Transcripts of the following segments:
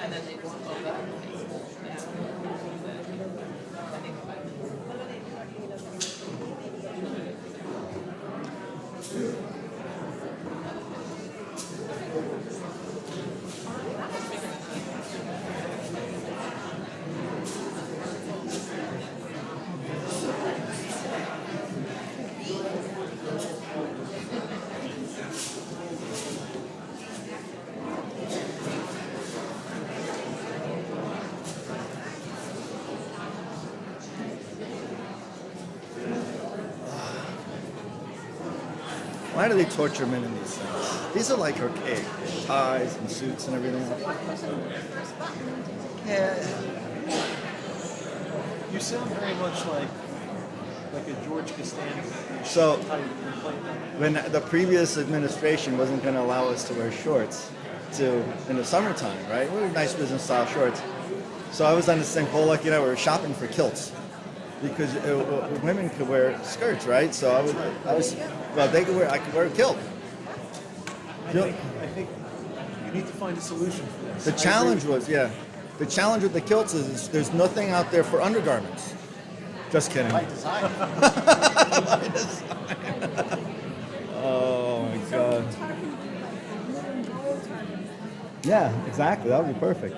And then they just over. Yeah. Why do they torture men in these things? These are like archaic ties and suits and everything. Yeah. You sound very much like a George Costanza So type play. when the previous administration wasn't going to allow us to wear shorts in the summertime, right? We were nice business style shorts. So I was on this thing, Paul Lucky and I were shopping for kilts because women could wear skirts, right? So I could wear a kilt. I think you need to find a solution for this. The challenge was, the challenge with the kilts is there's nothing out there for undergarments. Just kidding. By design. Oh my God. Yeah, exactly. That would be perfect.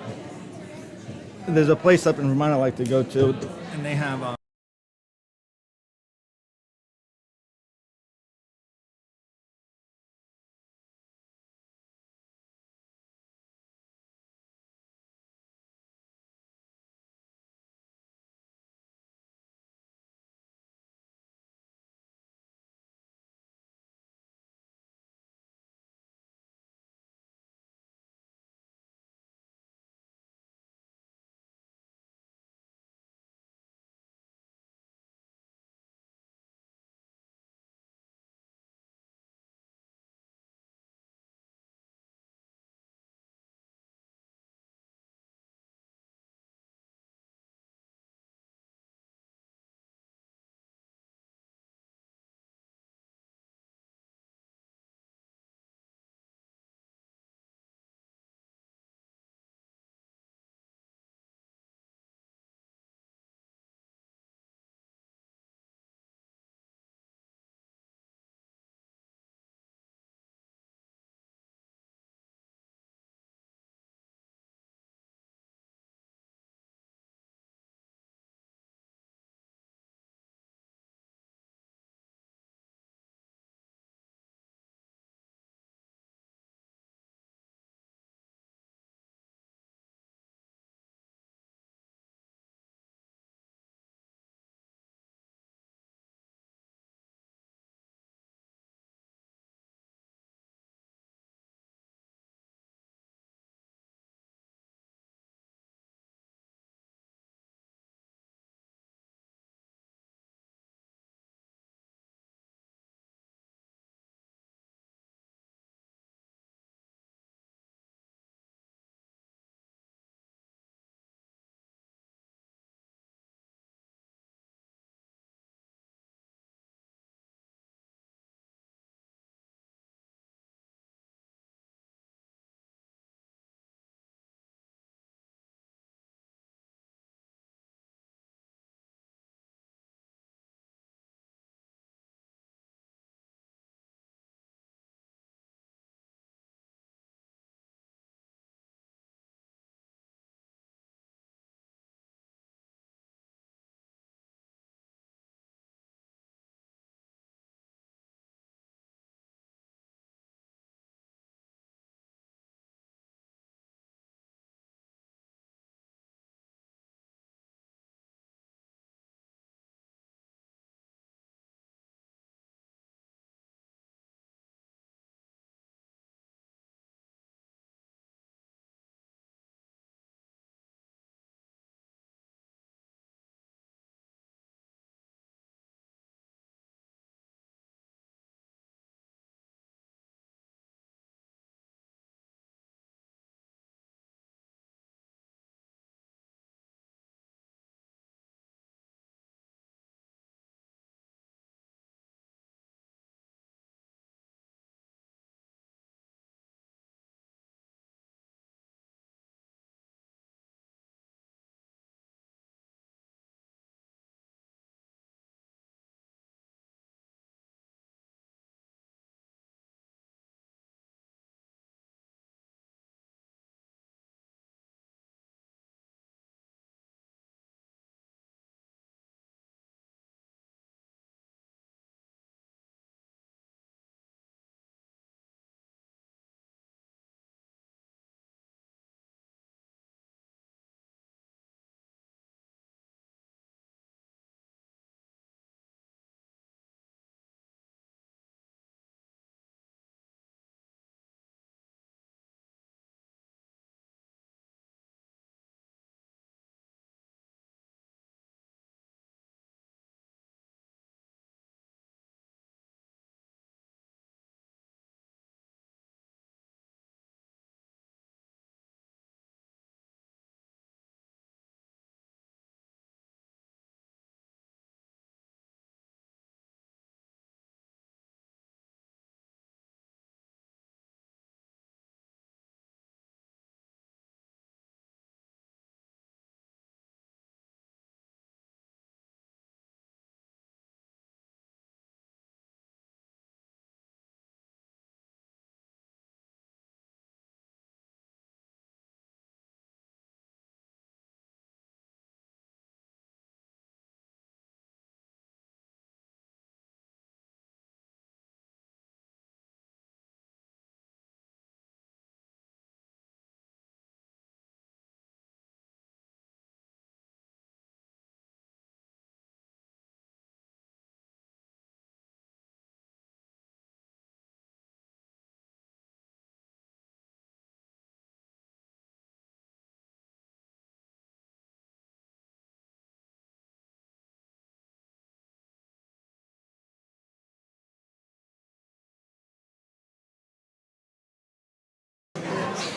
There's a place up in Vermont I like to go to, and they have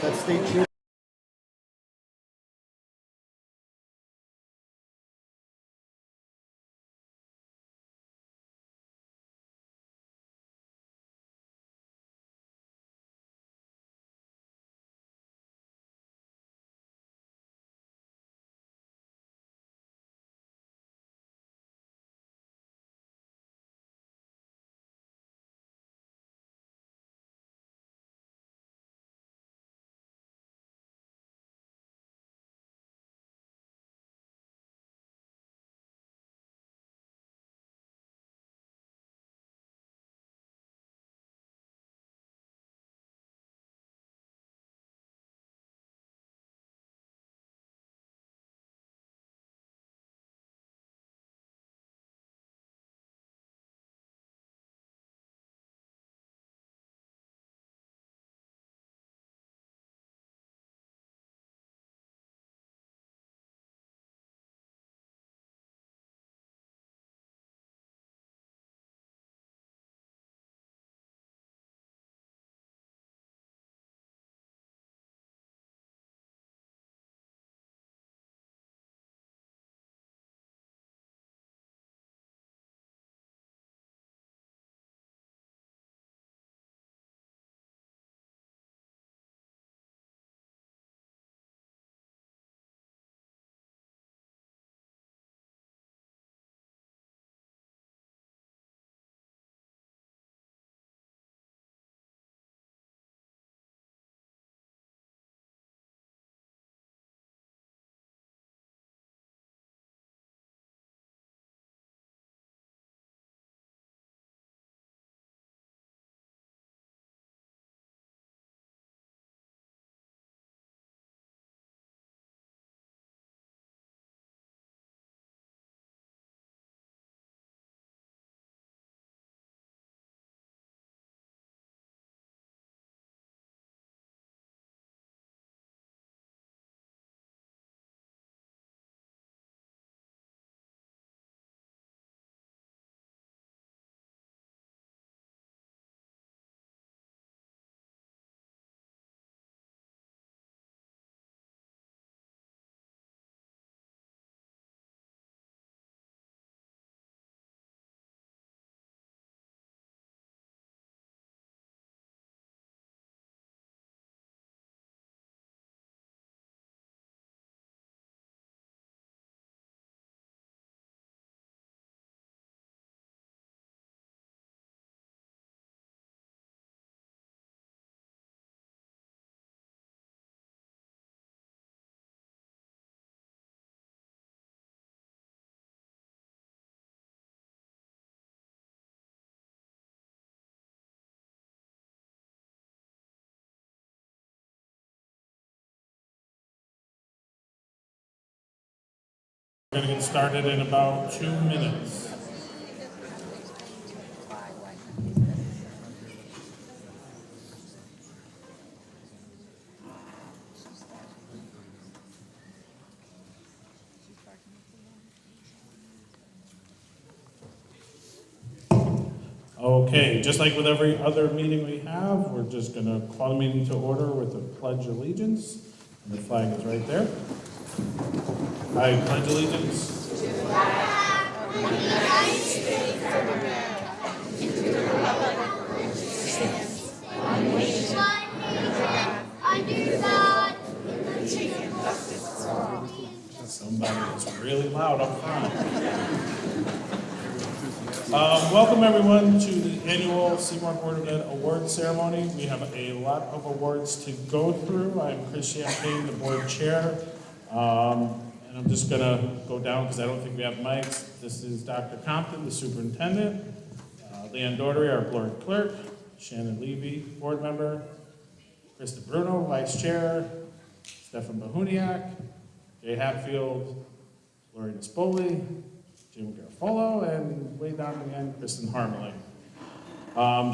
that state trooper. We're going to get started in about 2 minutes. Okay, just like with every other meeting we have, we're just going to call the meeting to order with a pledge of allegiance. And the flag is right there. I pledge allegiance somebody is really loud up front. Welcome everyone to the annual Seymour Board of Ed Awards ceremony. We have a lot of awards to go through. I'm Chris Champagne, the board chair. And I'm just gonna go down because I don't think we have mics. This is Dr. Compton, the superintendent. Leanne Daugherty, our board clerk. Shannon Levy, board member. Krista Bruno, vice chair. Stefan Bahuniak. Jay Hatfield. Lori Nispoli. Jim Garofalo, and way down at the end, Kristen Harmeling.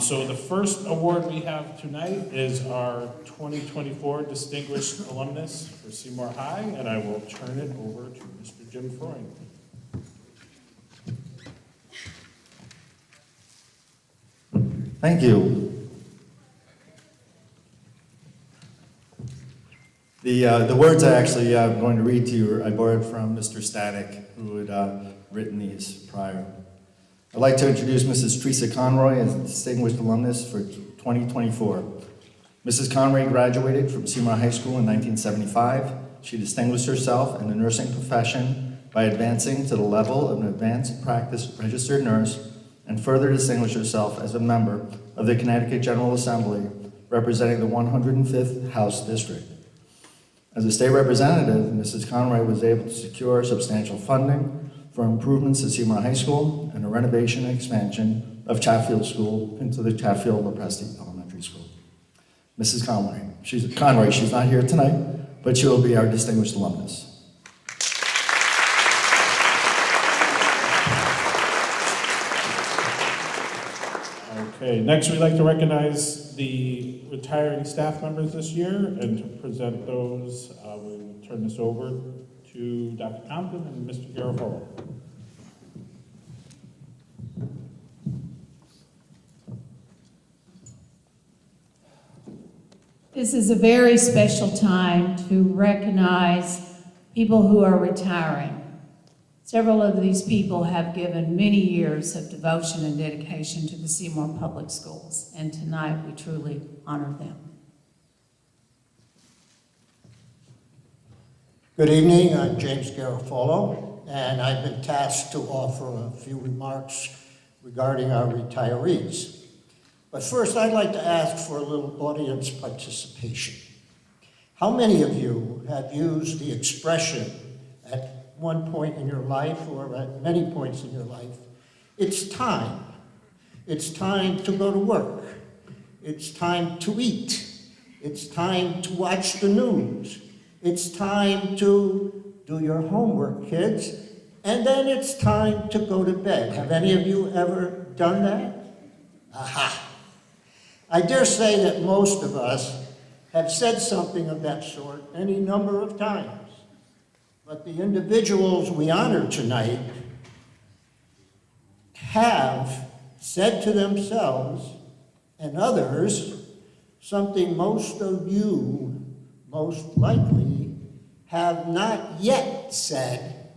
So the first award we have tonight is our 2024 Distinguished Alumnus for Seymour High, and I will turn it over to Mr. Jim Freund. Thank you. The words I actually am going to read to you, I borrowed from Mr. Static, who had written these prior. I'd like to introduce Mrs. Teresa Conroy as a distinguished alumnus for 2024. Mrs. Conroy graduated from Seymour High School in 1975. She distinguished herself in the nursing profession by advancing to the level of an advanced practice registered nurse, and further distinguished herself as a member of the Connecticut General Assembly, representing the 105th House District. As a state representative, Mrs. Conroy was able to secure substantial funding for improvements to Seymour High School and a renovation and expansion of Chatfield School into the Chatfield-Lopresti Elementary School. Mrs. Conroy, she's not here tonight, but she will be our distinguished alumnus. Okay, next we'd like to recognize the retiring staff members this year, and to present those, we will turn this over to Dr. Compton and Mr. Garofalo. This is a very special time to recognize people who are retiring. Several of these people have given many years of devotion and dedication to the Seymour Public Schools, and tonight we truly honor them. Good evening, I'm James Garofalo, and I've been tasked to offer a few remarks regarding our retirees. But first, I'd like to ask for a little audience participation. How many of you have used the expression at one point in your life or at many points in your life, it's time. It's time to go to work. It's time to eat. It's time to watch the news. It's time to do your homework, kids. And then it's time to go to bed. Have any of you ever done that? Aha. I dare say that most of us have said something of that sort any number of times. But the individuals we honor tonight have said to themselves and others something most of you most likely have not yet said,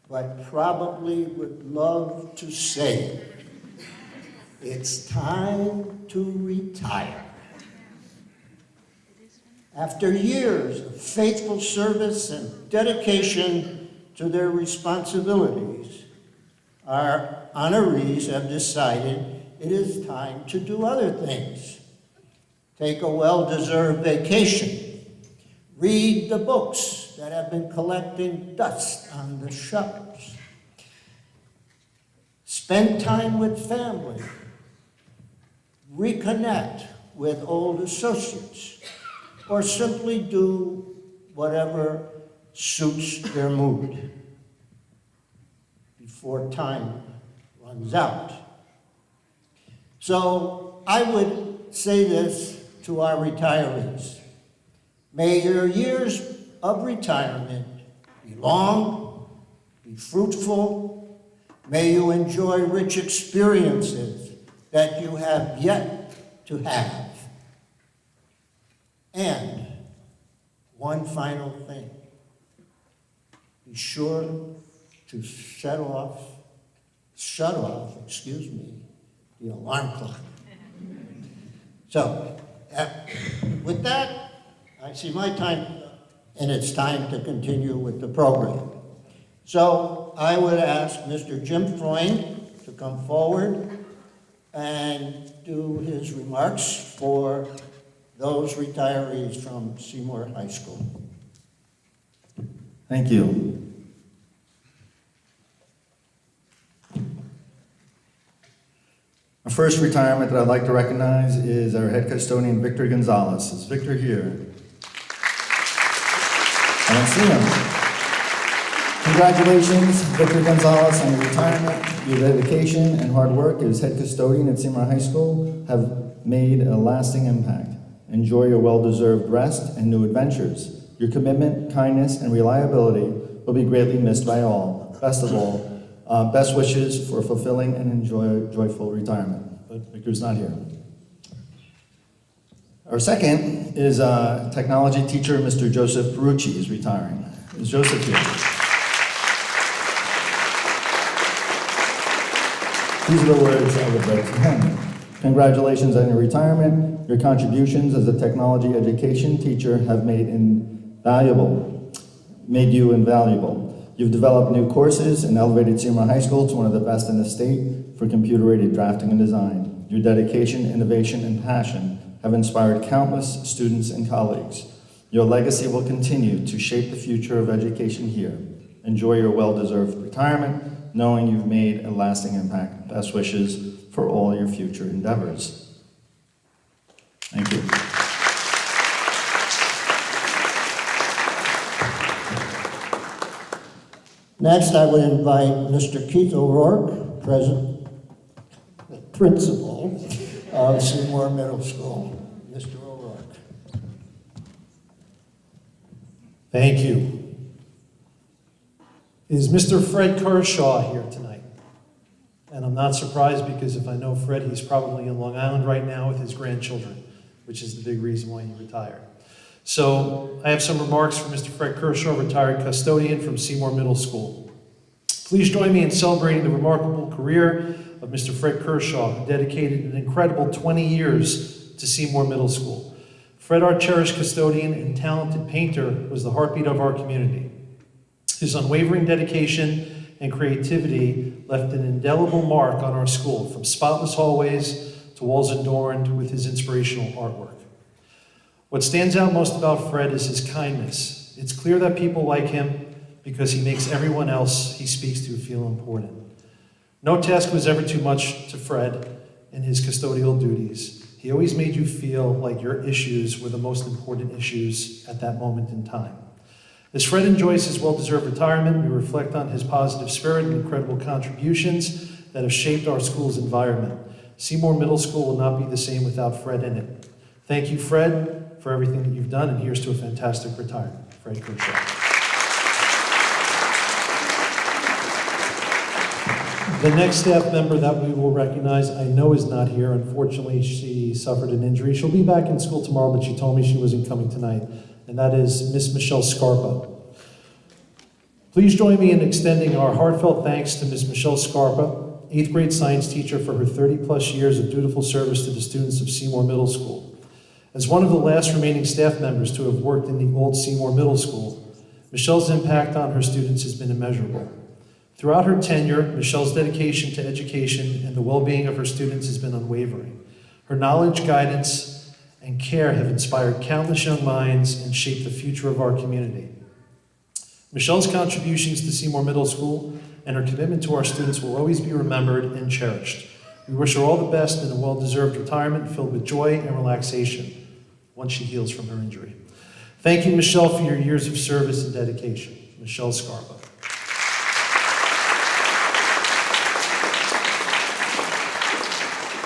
but probably would love to say. It's time to retire. After years of faithful service and dedication to their responsibilities, our honorees have decided it is time to do other things. Take a well-deserved vacation. Read the books that have been collecting dust on the shelves. Spend time with family. Reconnect with old associates. Or simply do whatever suits their mood before time runs out. So I would say this to our retirees. May your years of retirement be long, be fruitful. May you enjoy rich experiences that you have yet to have. And one final thing, be sure to shut off, the alarm clock. So, with that, I see my time, and it's time to continue with the program. So, I would ask Mr. Jim Freund to come forward and do his remarks for those retirees from Seymour High School. Thank you. Our first retirement that I'd like to recognize is our head custodian, Victor Gonzalez. Is Victor here? I don't see him. Congratulations, Victor Gonzalez, on your retirement. Your dedication and hard work as head custodian at Seymour High School have made a lasting impact. Enjoy your well-deserved rest and new adventures. Your commitment, kindness, and reliability will be greatly missed by all. Best of all, best wishes for fulfilling and joyful retirement. But Victor's not here. Our second is technology teacher, Mr. Joseph Perucci is retiring. Is Joseph here? These are the words I would write to him. Congratulations on your retirement. Your contributions as a technology education teacher have made you invaluable. You've developed new courses and elevated Seymour High School to one of the best in the state for computer-aided drafting and design. Your dedication, innovation, and passion have inspired countless students and colleagues. Your legacy will continue to shape the future of education here. Enjoy your well-deserved retirement, knowing you've made a lasting impact. Best wishes for all your future endeavors. Thank you. Next, I would invite Mr. Keith O'Rourke, principal of Seymour Middle School. Mr. O'Rourke. Thank you. Is Mr. Fred Kershaw here tonight? And I'm not surprised because if I know Fred, he's probably in Long Island right now with his grandchildren, which is the big reason why he retired. So I have some remarks for Mr. Fred Kershaw, retired custodian from Seymour Middle School. Please join me in celebrating the remarkable career of Mr. Fred Kershaw, who dedicated an incredible 20 years to Seymour Middle School. Fred, our cherished custodian and talented painter, was the heartbeat of our community. His unwavering dedication and creativity left an indelible mark on our school, from spotless hallways to walls adorned with his inspirational artwork. What stands out most about Fred is his kindness. It's clear that people like him because he makes everyone else he speaks to feel important. No task was ever too much to Fred in his custodial duties. He always made you feel like your issues were the most important issues at that moment in time. As Fred enjoys his well-deserved retirement, we reflect on his positive spirit and incredible contributions that have shaped our school's environment. Seymour Middle School will not be the same without Fred in it. Thank you, Fred, for everything that you've done, and here's to a fantastic retirement. Fred Kershaw. The next staff member that we will recognize, I know is not here. Unfortunately, she suffered an injury. She'll be back in school tomorrow, but she told me she wasn't coming tonight, and that is Miss Michelle Scarpa. Please join me in extending our heartfelt thanks to Miss Michelle Scarpa, 8th grade science teacher, for her 30-plus years of dutiful service to the students of Seymour Middle School. As one of the last remaining staff members to have worked in the old Seymour Middle School, Michelle's impact on her students has been immeasurable. Throughout her tenure, Michelle's dedication to education and the well-being of her students has been unwavering. Her knowledge, guidance, and care have inspired countless young minds and shaped the future of our community. Michelle's contributions to Seymour Middle School and her commitment to our students will always be remembered and cherished. We wish her all the best in a well-deserved retirement filled with joy and relaxation once she heals from her injury. Thank you, Michelle, for your years of service and dedication. Michelle Scarpa.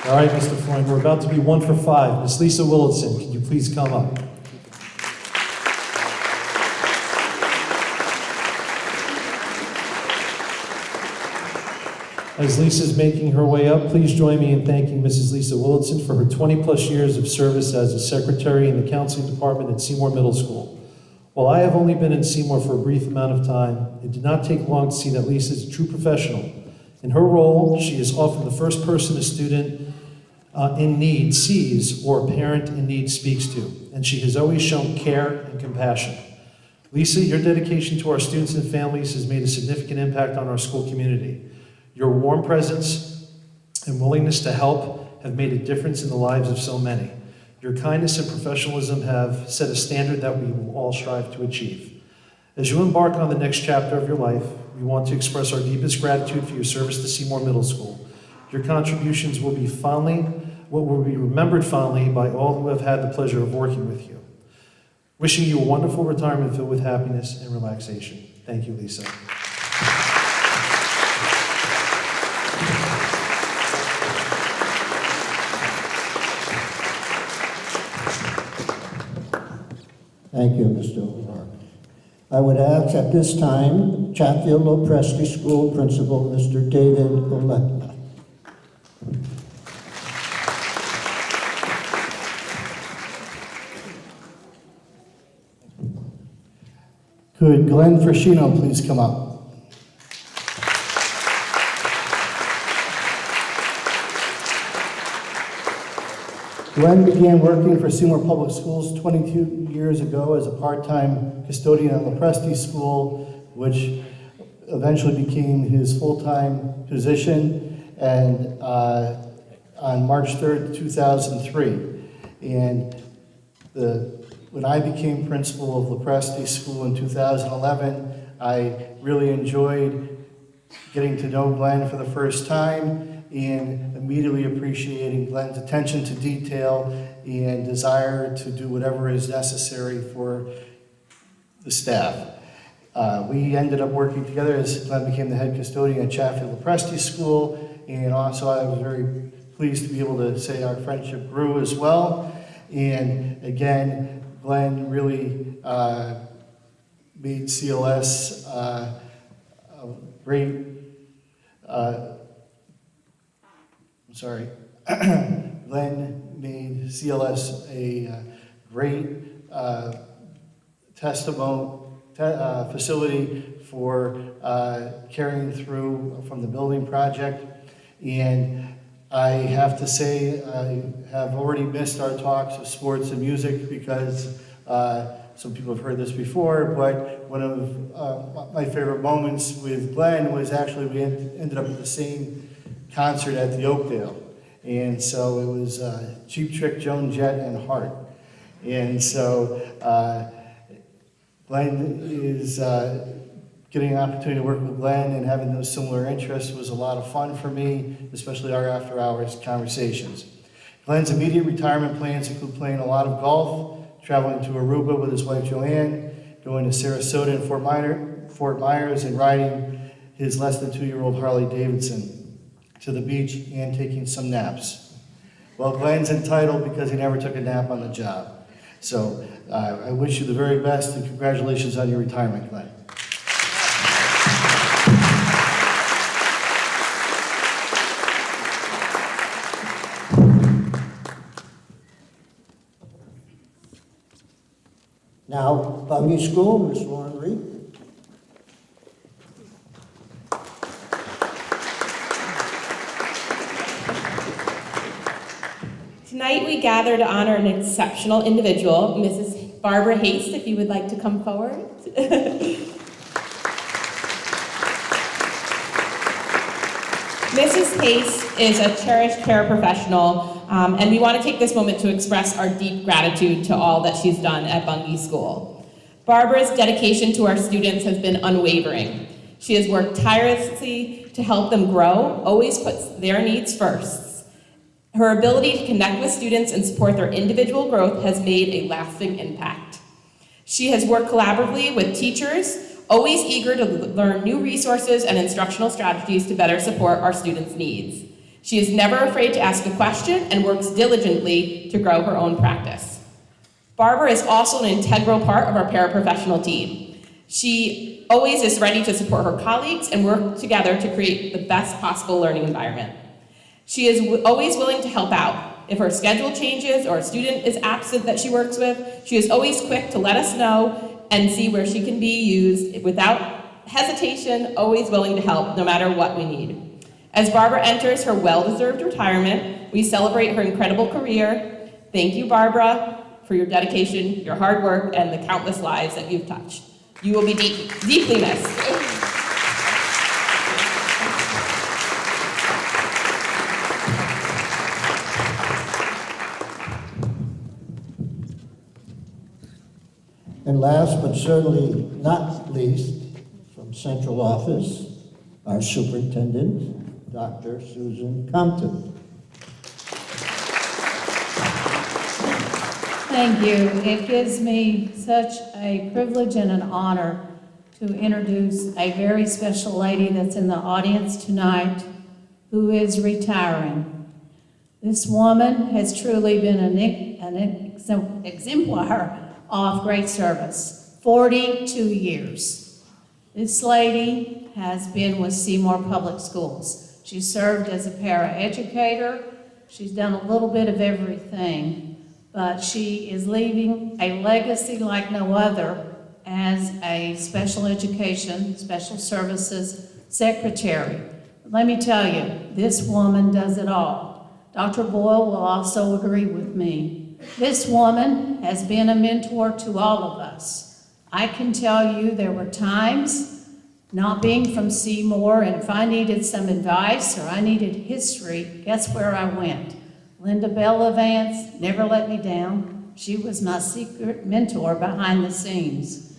All right, Mr. Freund, we're about to be 1 for 5. Miss Lisa Willitson, can you please come up? As Lisa's making her way up, please join me in thanking Mrs. Lisa Willitson for her 20-plus years of service as a secretary in the counseling department at Seymour Middle School. While I have only been in Seymour for a brief amount of time, it did not take long to see that Lisa is a true professional. In her role, she is often the first person a student in need sees or a parent in need speaks to, and she has always shown care and compassion. Lisa, your dedication to our students and families has made a significant impact on our school community. Your warm presence and willingness to help have made a difference in the lives of so many. Your kindness and professionalism have set a standard that we will all strive to achieve. As you embark on the next chapter of your life, we want to express our deepest gratitude for your service to Seymour Middle School. Your contributions will be remembered fondly by all who have had the pleasure of working with you. Wishing you a wonderful retirement filled with happiness and relaxation. Thank you, Lisa. Thank you, Mr. O'Rourke. I would ask at this time, Chatfield Lopresti School Principal, Mr. David Oletna. Could Glenn Frascino please come up? Glenn began working for Seymour Public Schools 22 years ago as a part-time custodian at Lopresti School, which eventually became his full-time position, and on March 3rd, 2003. And when I became principal of Lopresti School in 2011, I really enjoyed getting to know Glenn for the first time and immediately appreciating Glenn's attention to detail and desire to do whatever is necessary for the staff. We ended up working together as Glenn became the head custodian at Chatfield Lopresti School, and also I was very pleased to be able to say our friendship grew as well. And again, Glenn really made CLS a great, Glenn made CLS a great facility for carrying through from the building project. And I have to say, I have already missed our talks of sports and music because some people have heard this before, but one of my favorite moments with Glenn was actually we ended up at the same concert at the Oakdale. And so it was Cheap Trick, Joan Jett, and Hart. And so Glenn is getting an opportunity to work with Glenn and having those similar interests was a lot of fun for me, especially our after-hours conversations. Glenn's immediate retirement plans include playing a lot of golf, traveling to Aruba with his wife Joanne, going to Sarasota and Fort Myers, and riding his less than 2-year-old Harley Davidson to the beach and taking some naps. Well, Glenn's entitled because he never took a nap on the job. So I wish you the very best and congratulations on your retirement, Glenn. Now, Bungay School, Ms. Lauren Reed. Tonight we gather to honor an exceptional individual, Mrs. Barbara Haste, if you would like to come forward. Mrs. Haste is a cherished paraprofessional, and we want to take this moment to express our deep gratitude to all that she's done at Bungay School. Barbara's dedication to our students has been unwavering. She has worked tirelessly to help them grow, always puts their needs first. Her ability to connect with students and support their individual growth has made a lasting impact. She has worked collaboratively with teachers, always eager to learn new resources and instructional strategies to better support our students' needs. She is never afraid to ask a question and works diligently to grow her own practice. Barbara is also an integral part of our paraprofessional team. She always is ready to support her colleagues and work together to create the best possible learning environment. She is always willing to help out. If her schedule changes or a student is absent that she works with, she is always quick to let us know and see where she can be used without hesitation, always willing to help no matter what we need. As Barbara enters her well-deserved retirement, we celebrate her incredible career. Thank you, Barbara, for your dedication, your hard work, and the countless lives that you've touched. You will be deeply missed. And last but certainly not least, from central office, our superintendent, Dr. Susan Compton. Thank you. It gives me such a privilege and an honor to introduce a very special lady that's in the audience tonight who is retiring. This woman has truly been an exemplar of great service, 42 years. This lady has been with Seymour Public Schools. She served as a paraeducator. She's done a little bit of everything, but she is leaving a legacy like no other as a special education, special services secretary. Let me tell you, this woman does it all. Dr. Boyle will also agree with me. This woman has been a mentor to all of us. I can tell you there were times, not being from Seymour, and if I needed some advice or I needed history, guess where I went? Linda Bellavance never let me down. She was my secret mentor behind the scenes.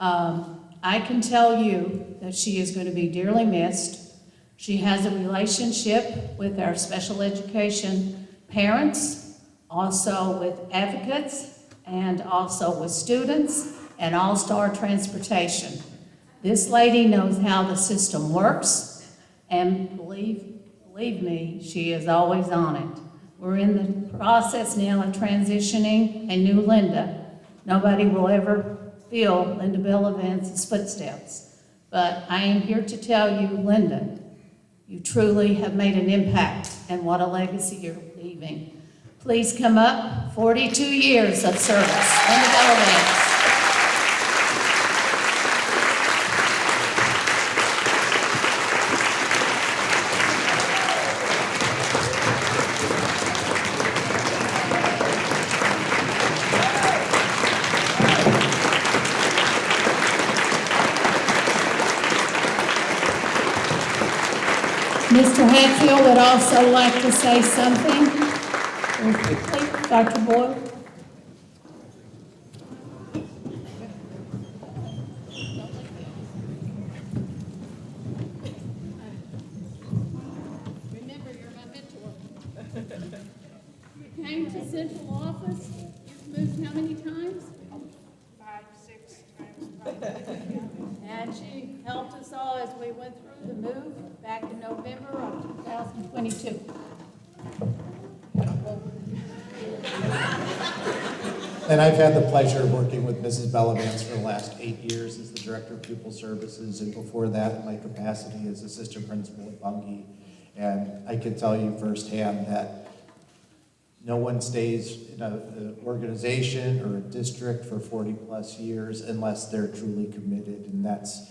I can tell you that she is going to be dearly missed. She has a relationship with our special education parents, also with advocates, and also with students, and All-Star Transportation. This lady knows how the system works, and believe me, she is always on it. We're in the process now of transitioning a new Linda. Nobody will ever feel Linda Bellavance's footsteps. But I am here to tell you, Linda, you truly have made an impact, and what a legacy you're leaving. Please come up. 42 years of service. Linda Bellavance. Mr. Hatfield would also like to say something. Please, Dr. Boyle. Remember, you're my mentor. You came to central office, you've moved how many times? 5, 6 times. And she helped us all as we went through the move back in November of 2022. And I've had the pleasure of working with Mrs. Bellavance for the last 8 years as the Director of Pupil Services, and before that, in my capacity as Assistant Principal at Bungie. And I can tell you firsthand that no one stays in an organization or a district for 40-plus years unless they're truly committed, and that's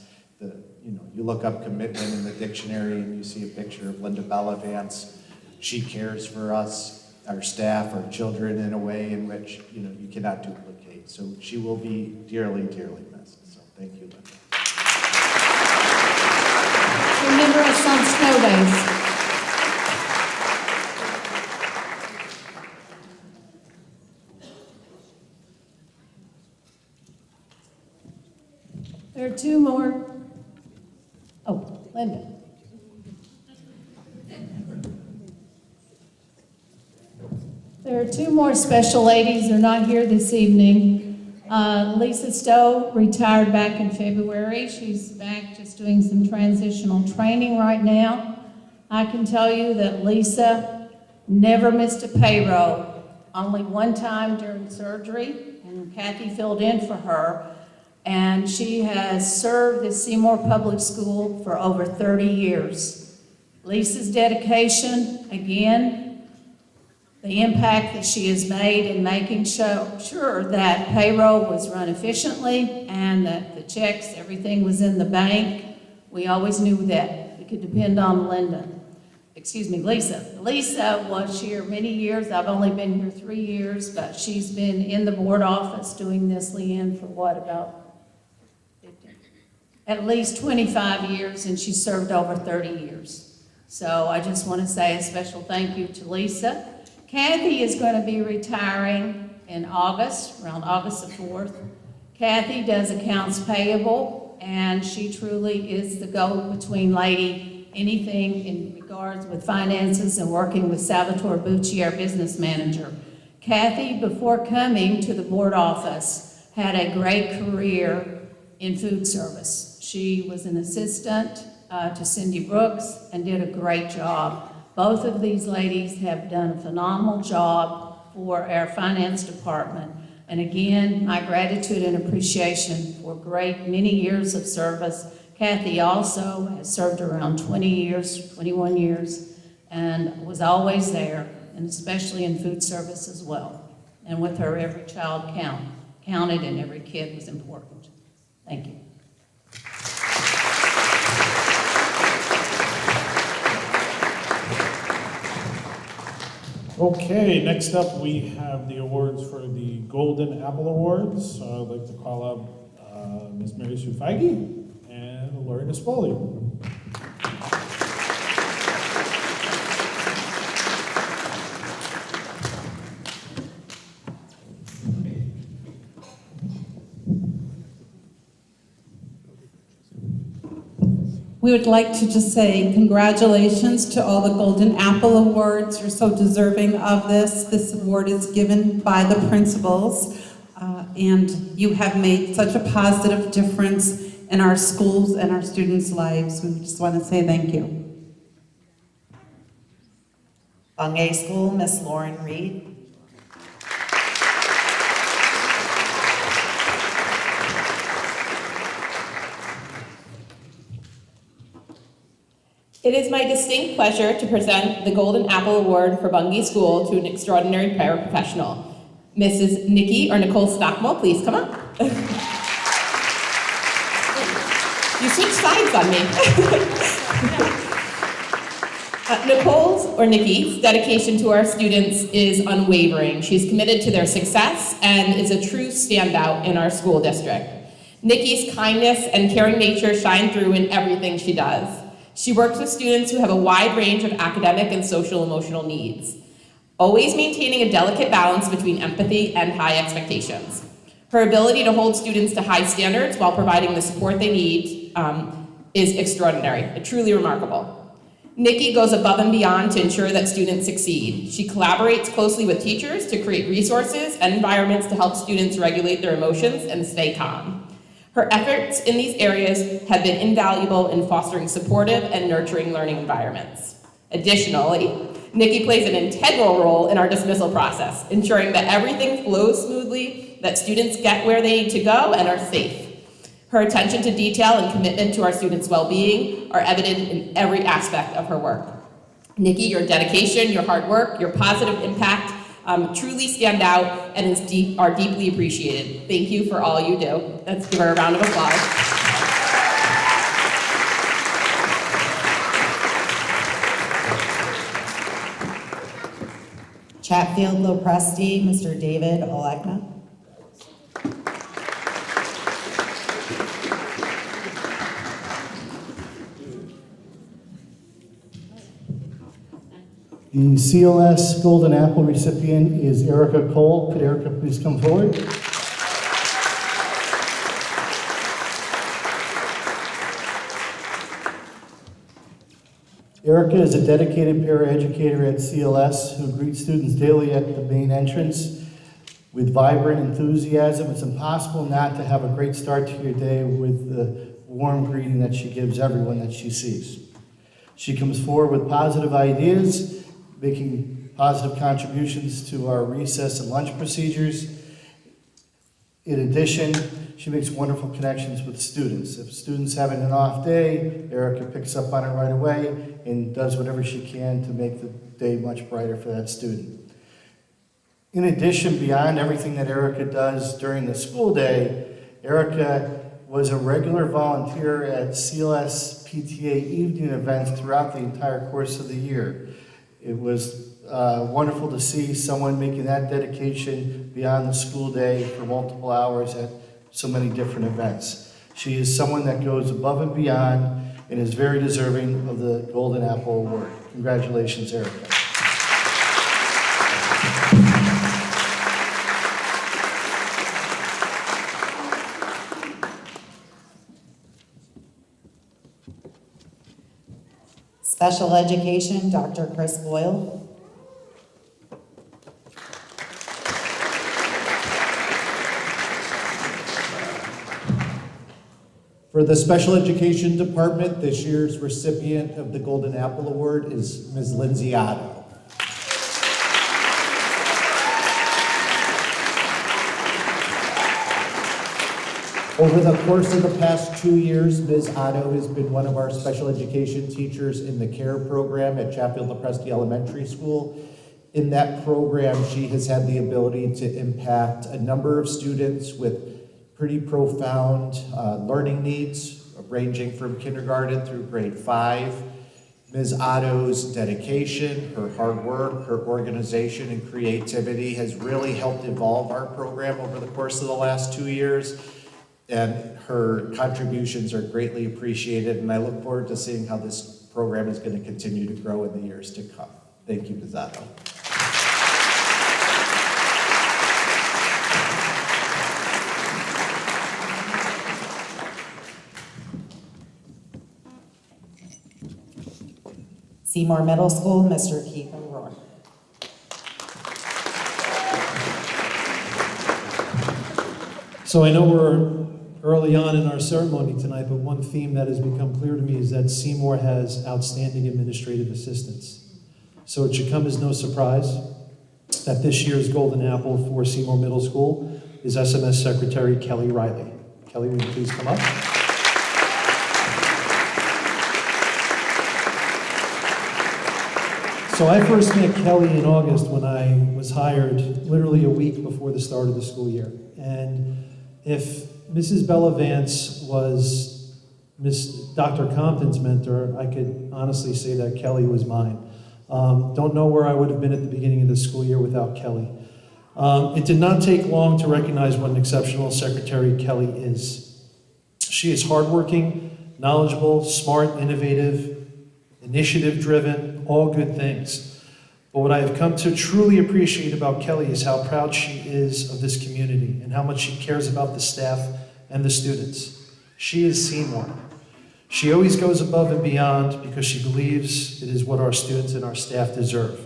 you look up commitment in the dictionary and you see a picture of Linda Bellavance. She cares for us, our staff, our children in a way in which, you cannot duplicate. So she will be dearly, dearly missed. So thank you, Linda. Remember us on snow days. There are 2 more. Oh, Linda. There are 2 more special ladies. They're not here this evening. Lisa Stowe retired back in February. She's back just doing some transitional training right now. I can tell you that Lisa never missed a payroll. Only one time during surgery, and Kathy filled in for her. And she has served the Seymour Public School for over 30 years. Lisa's dedication, again, the impact that she has made in making sure that payroll was run efficiently and that the checks, everything was in the bank. We always knew that. We could depend on Lisa. Lisa was here many years. I've only been here 3 years, but she's been in the board office doing this, Leanne, for what, about at least 25 years, and she served over 30 years. So I just want to say a special thank you to Lisa. Kathy is going to be retiring in August, around August the 4th. Kathy does accounts payable, and she truly is the go-between lady, anything in regards with finances and working with Salvatore Bucci, our business manager. Kathy, before coming to the board office, had a great career in food service. She was an assistant to Cindy Brooks and did a great job. Both of these ladies have done a phenomenal job for our finance department. And again, my gratitude and appreciation for great many years of service. Kathy also has served around 20 years, 21 years, and was always there, and especially in food service as well. And with her, every child counted and every kid was important. Thank you. Okay, next up, we have the awards for the Golden Apple Awards. So I'd like to call up Ms. Mary Sue Feige and Lori Nespoli. We would like to just say congratulations to all the Golden Apple Awards. You're so deserving of this. This award is given by the principals, and you have made such a positive difference in our schools and our students' lives. We just want to say thank you. Bungay School, Miss Lauren Reed. It is my distinct pleasure to present the Golden Apple Award for Bungay School to an extraordinary paraprofessional. Mrs. Nikki or Nicole Stockmole, please come up. You switched sides on me. Nicole's or Nikki's dedication to our students is unwavering. She's committed to their success and is a true standout in our school district. Nikki's kindness and caring nature shine through in everything she does. She works with students who have a wide range of academic and social emotional needs, always maintaining a delicate balance between empathy and high expectations. Her ability to hold students to high standards while providing the support they need is extraordinary, truly remarkable. Nikki goes above and beyond to ensure that students succeed. She collaborates closely with teachers to create resources and environments to help students regulate their emotions and stay calm. Her efforts in these areas have been invaluable in fostering supportive and nurturing learning environments. Additionally, Nikki plays an integral role in our dismissal process, ensuring that everything flows smoothly, that students get where they need to go and are safe. Her attention to detail and commitment to our students' well-being are evident in every aspect of her work. Nikki, your dedication, your hard work, your positive impact truly stand out and are deeply appreciated. Thank you for all you do. Let's give her a round of applause. Chatfield Lopresti, Mr. David Olegna. The CLS Golden Apple recipient is Erica Cole. Could Erica please come forward? Erica is a dedicated paraeducator at CLS who greets students daily at the main entrance with vibrant enthusiasm. It's impossible not to have a great start to your day with the warm greeting that she gives everyone that she sees. She comes forward with positive ideas, making positive contributions to our recess and lunch procedures. In addition, she makes wonderful connections with students. If students having an off day, Erica picks up on it right away and does whatever she can to make the day much brighter for that student. In addition, beyond everything that Erica does during the school day, Erica was a regular volunteer at CLS PTA evening events throughout the entire course of the year. It was wonderful to see someone making that dedication beyond the school day for multiple hours at so many different events. She is someone that goes above and beyond and is very deserving of the Golden Apple Award. Congratulations, Erica. Special Education, Dr. Chris Boyle. For the Special Education Department, this year's recipient of the Golden Apple Award is Ms. Lindsay Otto. Over the course of the past 2 years, Ms. Otto has been one of our special education teachers in the CARE program at Chatfield Lopresti Elementary School. In that program, she has had the ability to impact a number of students with pretty profound learning needs, ranging from kindergarten through grade 5. Ms. Otto's dedication, her hard work, her organization and creativity has really helped evolve our program over the course of the last 2 years, and her contributions are greatly appreciated, and I look forward to seeing how this program is going to continue to grow in the years to come. Thank you, Ms. Otto. Seymour Middle School, Mr. Keith O'Rourke. So I know we're early on in our ceremony tonight, but one theme that has become clear to me is that Seymour has outstanding administrative assistants. So it should come as no surprise that this year's Golden Apple for Seymour Middle School is SMS Secretary Kelly Riley. Kelly, will you please come up? So I first met Kelly in August when I was hired literally a week before the start of the school year. And if Mrs. Bella Vance was Dr. Compton's mentor, I could honestly say that Kelly was mine. Don't know where I would have been at the beginning of the school year without Kelly. It did not take long to recognize what an exceptional secretary Kelly is. She is hardworking, knowledgeable, smart, innovative, initiative-driven, all good things. But what I have come to truly appreciate about Kelly is how proud she is of this community and how much she cares about the staff and the students. She is Seymour. She always goes above and beyond because she believes it is what our students and our staff deserve.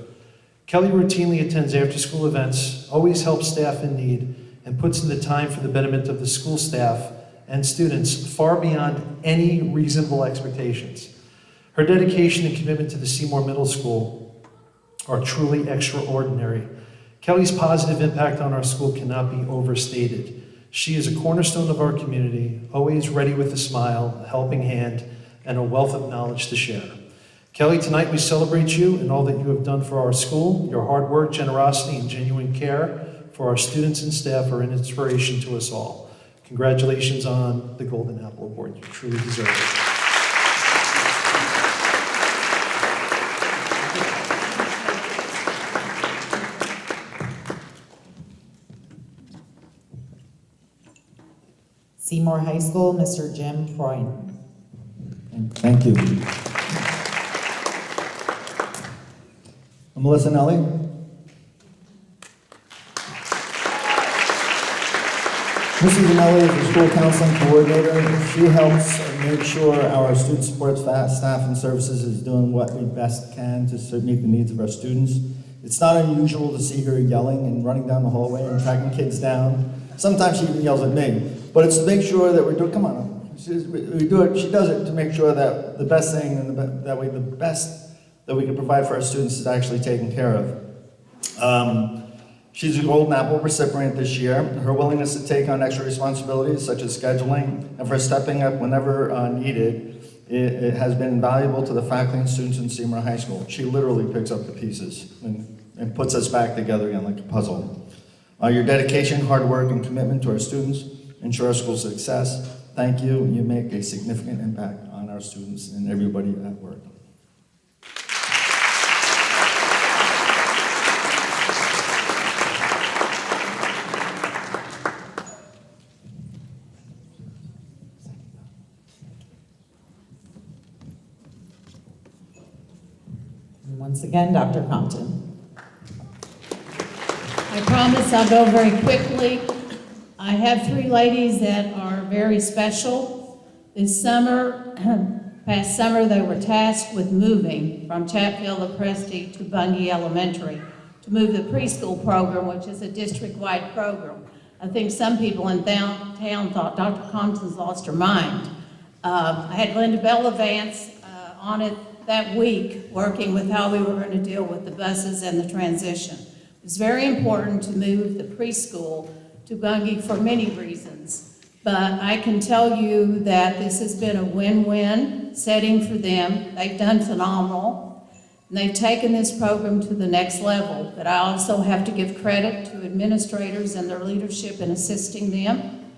Kelly routinely attends after-school events, always helps staff in need, and puts in the time for the betterment of the school staff and students far beyond any reasonable expectations. Her dedication and commitment to the Seymour Middle School are truly extraordinary. Kelly's positive impact on our school cannot be overstated. She is a cornerstone of our community, always ready with a smile, a helping hand, and a wealth of knowledge to share. Kelly, tonight we celebrate you and all that you have done for our school. Your hard work, generosity, and genuine care for our students and staff are an inspiration to us all. Congratulations on the Golden Apple Award. You truly deserve it. Seymour High School, Mr. Jim Freund. Thank you. Melissa Nelly. Mrs. Nelly is the school counseling coordinator. She helps make sure our student support staff and services is doing what we best can to meet the needs of our students. It's not unusual to see her yelling and running down the hallway and tracking kids down. Sometimes she even yells at me. But it's to make sure that we're doing, come on, she does it to make sure that the best thing and the best that we can provide for our students is actually taken care of. She's a Golden Apple recipient this year. Her willingness to take on extra responsibilities such as scheduling and for stepping up whenever needed, it has been invaluable to the faculty and students in Seymour High School. She literally picks up the pieces and puts us back together again like a puzzle. Your dedication, hard work, and commitment to our students ensure our school's success. Thank you. You make a significant impact on our students and everybody at work. And once again, Dr. Compton. I promise I'll go very quickly. I have 3 ladies that are very special. This summer, past summer, they were tasked with moving from Chatfield-Lopresti to Bungie Elementary to move the preschool program, which is a district-wide program. I think some people in downtown thought Dr. Compton's lost her mind. I had Linda Bella Vance on it that week, working with how we were going to deal with the buses and the transition. It's very important to move the preschool to Bungie for many reasons, but I can tell you that this has been a win-win setting for them. They've done phenomenal, and they've taken this program to the next level, but I also have to give credit to administrators and their leadership in assisting them.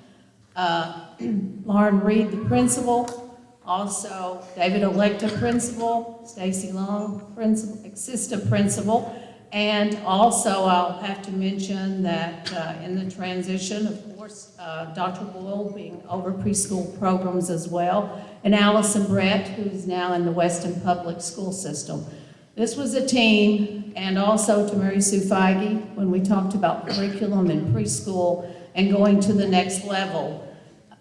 Lauren Reed, the principal, also David Electa, principal, Stacy Long, principal, assistant principal, and also I'll have to mention that in the transition, of course, Dr. Boyle being over preschool programs as well, and Allison Brett, who's now in the Weston Public School System. This was a team, and also to Mary Sue Feige, when we talked about curriculum in preschool and going to the next level.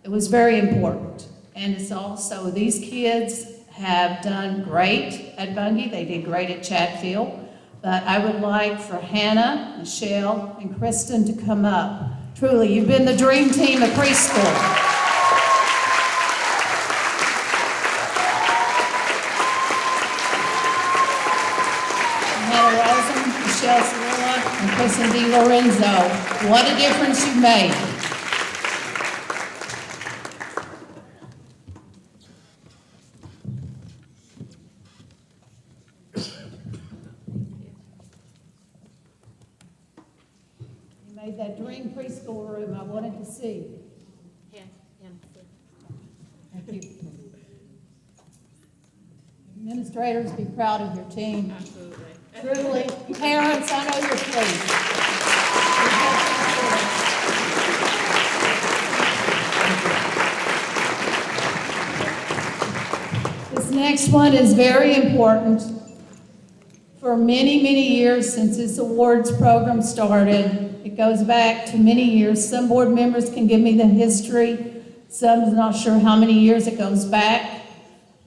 It was very important. And it's also, these kids have done great at Bungie. They did great at Chatfield. But I would like for Hannah, Michelle, and Kristen to come up. Truly, you've been the dream team of preschool. Hannah Rosen, Michelle Cirillo, and Kristen D. Lorenzo. What a difference you've made. That dream preschool room I wanted to see. Thank you. Administrators, be proud of your team. Absolutely. Truly, parents, I know you're pleased. This next one is very important. For many, many years since this awards program started, it goes back to many years. Some board members can give me the history. Some's not sure how many years it goes back.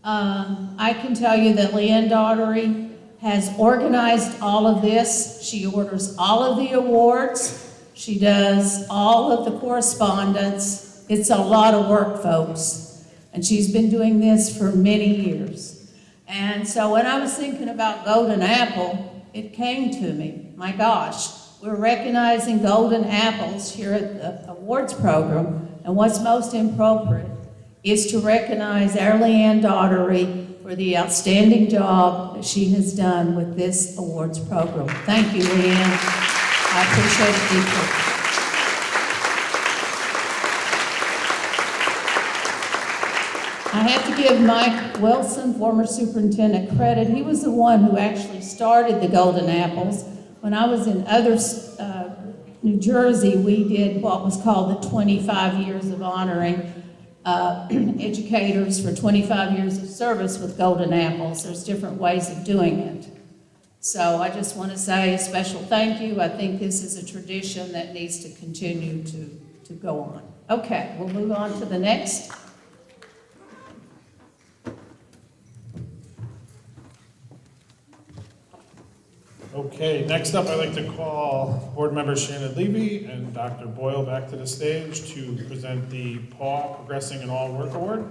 I can tell you that Leanne Daughtery has organized all of this. She orders all of the awards. She does all of the correspondence. It's a lot of work, folks. And she's been doing this for many years. And so when I was thinking about Golden Apple, it came to me, my gosh, we're recognizing golden apples here at the awards program, and what's most appropriate is to recognize our Leanne Daughtery for the outstanding job that she has done with this awards program. Thank you, Leanne. I appreciate it deeply. I have to give Mike Wilson, former superintendent, credit. He was the one who actually started the Golden Apples. When I was in New Jersey, we did what was called the 25 years of honoring educators for 25 years of service with Golden Apples. There's different ways of doing it. So I just want to say a special thank you. I think this is a tradition that needs to continue to go on. Okay, we'll move on to the next. Okay, next up, I'd like to call Board Member Shannon Levy and Dr. Boyle back to the stage to present the PAW Progressing in All Work Award.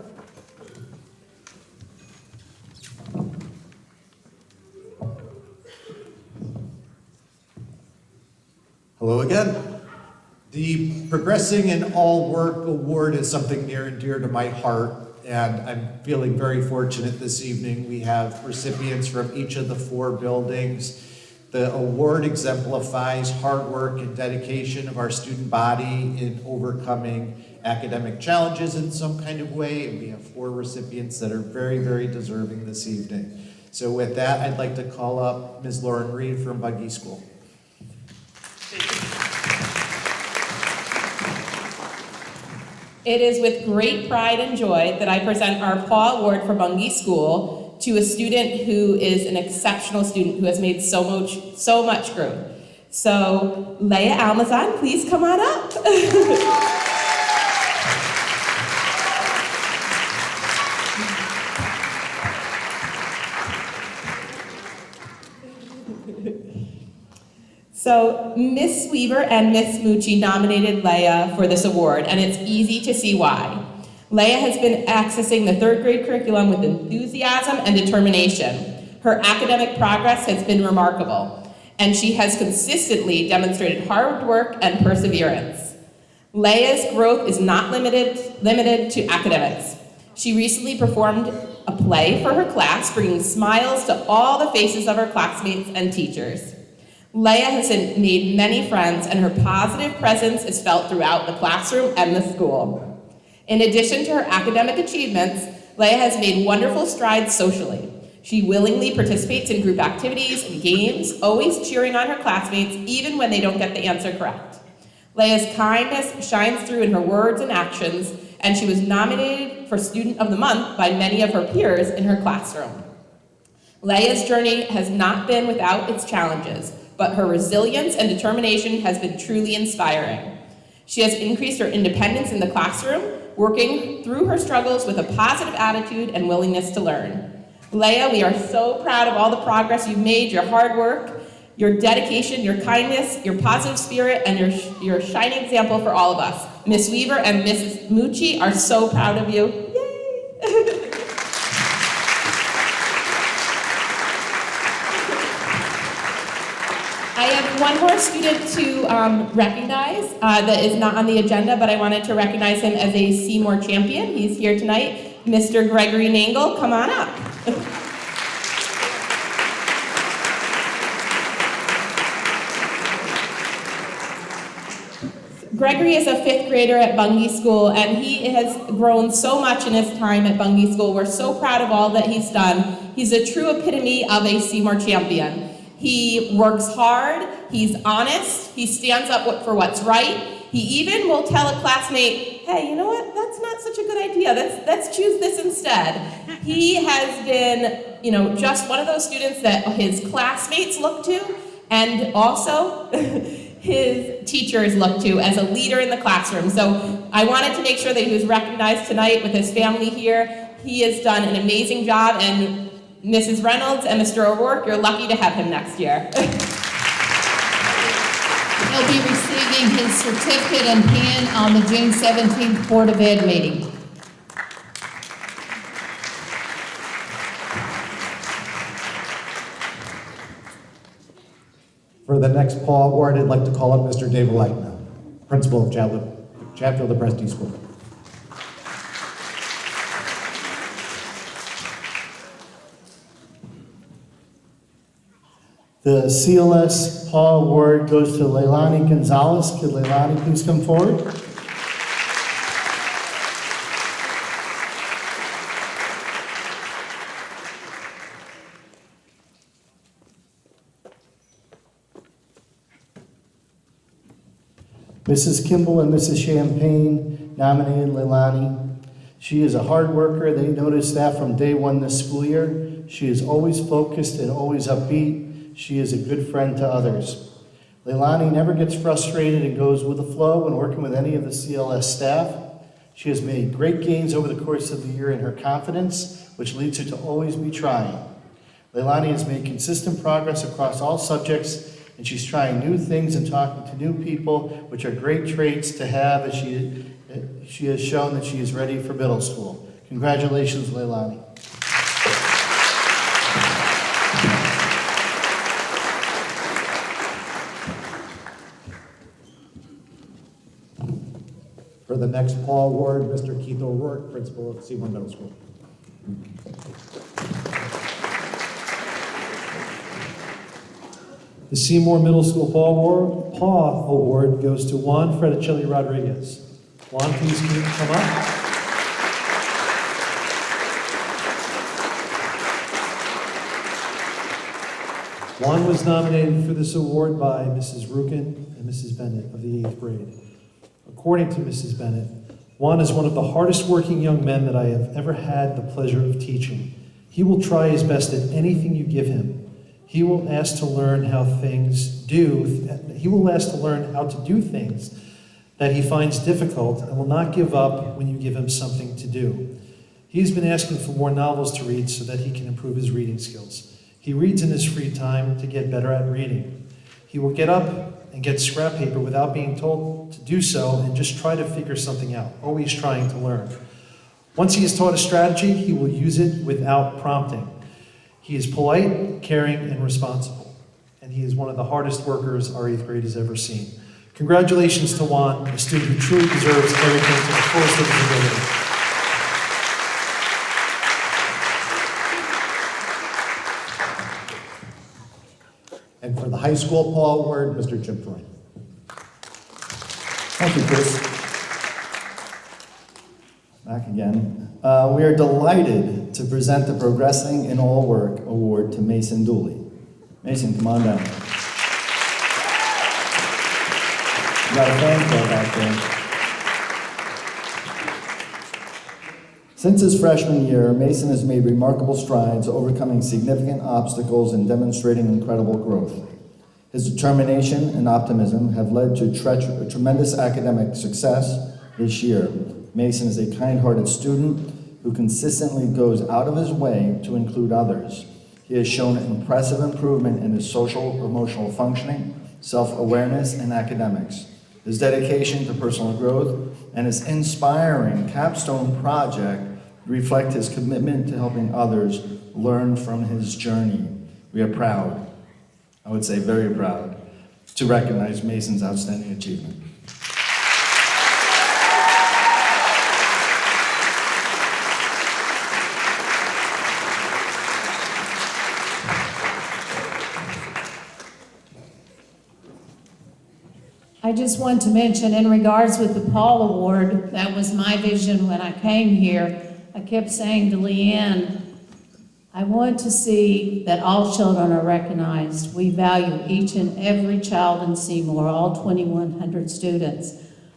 Hello again. The Progressing in All Work Award is something near and dear to my heart, and I'm feeling very fortunate this evening. We have recipients from each of the 4 buildings. The award exemplifies hard work and dedication of our student body in overcoming academic challenges in some kind of way, and we have 4 recipients that are very, very deserving this evening. So with that, I'd like to call up Ms. Lauren Reed from Bungie School. It is with great pride and joy that I present our PAW Award for Bungie School to a student who is an exceptional student who has made so much growth. So, Leia Almazan, please come on up. So, Miss Weaver and Miss Mucci nominated Leia for this award, and it's easy to see why. Leia has been accessing the 3rd grade curriculum with enthusiasm and determination. Her academic progress has been remarkable, and she has consistently demonstrated hard work and perseverance. Leia's growth is not limited to academics. She recently performed a play for her class, bringing smiles to all the faces of her classmates and teachers. Leia has made many friends, and her positive presence is felt throughout the classroom and the school. In addition to her academic achievements, Leia has made wonderful strides socially. She willingly participates in group activities and games, always cheering on her classmates even when they don't get the answer correct. Leia's kindness shines through in her words and actions, and she was nominated for Student of the Month by many of her peers in her classroom. Leia's journey has not been without its challenges, but her resilience and determination has been truly inspiring. She has increased her independence in the classroom, working through her struggles with a positive attitude and willingness to learn. Leia, we are so proud of all the progress you've made, your hard work, your dedication, your kindness, your positive spirit, and your shining example for all of us. Miss Weaver and Mrs. Mucci are so proud of you. Yay! I have one more student to recognize that is not on the agenda, but I wanted to recognize him as a Seymour champion. He's here tonight. Mr. Gregory Nangle, come on up. Gregory is a 5th grader at Bungay School, and he has grown so much in his time at Bungay School. We're so proud of all that he's done. He's a true epitome of a Seymour champion. He works hard, he's honest, he stands up for what's right. He even will tell a classmate, hey, you know what, that's not such a good idea, let's choose this instead. He has been, just one of those students that his classmates look to, and also his teachers look to as a leader in the classroom. So I wanted to make sure that he was recognized tonight with his family here. He has done an amazing job, and Mrs. Reynolds and Mr. O'Rourke, you're lucky to have him next year. He'll be receiving his certificate and pin on the June 17th Board of Ed meeting. For the next Paul Award, I'd like to call up Mr. David Leitner, Principal of Chapter of the Presty School. The CLS Paul Award goes to Leilani Gonzalez. Could Leilani please come forward? Mrs. Kimball and Mrs. Champagne nominated Leilani. She is a hard worker. They noticed that from day one this school year. She is always focused and always upbeat. She is a good friend to others. Leilani never gets frustrated and goes with the flow when working with any of the CLS staff. She has made great gains over the course of the year in her confidence, which leads her to always be trying. Leilani has made consistent progress across all subjects, and she's trying new things and talking to new people, which are great traits to have as she has shown that she is ready for middle school. Congratulations, Leilani. For the next Paul Award, Mr. Keith O'Rourke, Principal of Seymour Middle School. The Seymour Middle School Paw Award goes to Juan Fredicelli Rodriguez. Juan, please can you come up? Juan was nominated for this award by Mrs. Rukin and Mrs. Bennett of the 8th grade. According to Mrs. Bennett, Juan is one of the hardest working young men that I have ever had the pleasure of teaching. He will try his best at anything you give him. He will ask to learn how to do things that he finds difficult and will not give up when you give him something to do. He's been asking for more novels to read so that he can improve his reading skills. He reads in his free time to get better at reading. He will get up and get scrap paper without being told to do so and just try to figure something out, always trying to learn. Once he is taught a strategy, he will use it without prompting. He is polite, caring, and responsible, and he is one of the hardest workers our 8th grade has ever seen. Congratulations to Juan, a student who truly deserves everything to the fullest of his ability. And for the high school Paul Award, Mr. Jim Freud. Thank you, Chris. again. We are delighted to present the Progressing in All Work Award to Mason Dooley. Mason, come on down. You got a fan club back there. Since his freshman year, Mason has made remarkable strides, overcoming significant obstacles and demonstrating incredible growth. His determination and optimism have led to tremendous academic success this year. Mason is a kind-hearted student who consistently goes out of his way to include others. He has shown impressive improvement in his social, emotional functioning, self-awareness, and academics. His dedication to personal growth and his inspiring capstone project reflect his commitment to helping others learn from his journey. We are proud, I would say very proud, to recognize Mason's outstanding achievement. I just want to mention, in regards with the Paul Award, that was my vision when I came here. I kept saying to Leanne, I want to see that all children are recognized. We value each and every child in Seymour, all 2,100 students.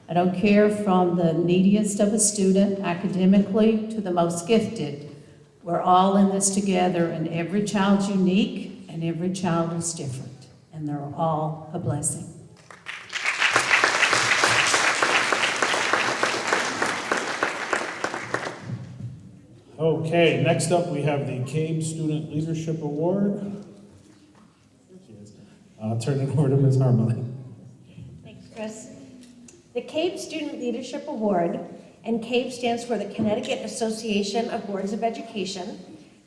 I don't care from the neediest of a student academically to the most gifted. We're all in this together, and every child's unique and every child is different, and they're all a blessing. Okay, next up we have the CABE Student Leadership Award. There she is. I'll turn it over to Ms. Harmelin. Thanks, Chris. The CABE Student Leadership Award, and CABE stands for the Connecticut Association of Boards of Education.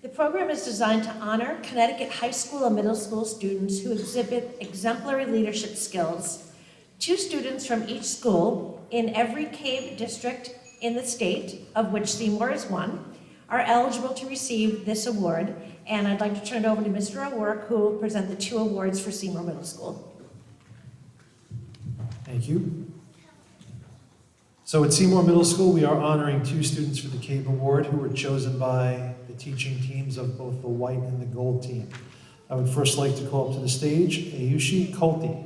The program is designed to honor Connecticut high school and middle school students who exhibit exemplary leadership skills. 2 students from each school in every CABE district in the state, of which Seymour is one, are eligible to receive this award, and I'd like to turn it over to Mr. O'Rourke, who will present the 2 awards for Seymour Middle School. Thank you. So at Seymour Middle School, we are honoring 2 students for the CABE Award who were chosen by the teaching teams of both the white and the gold team. I would first like to call up to the stage Ayushi Kolti.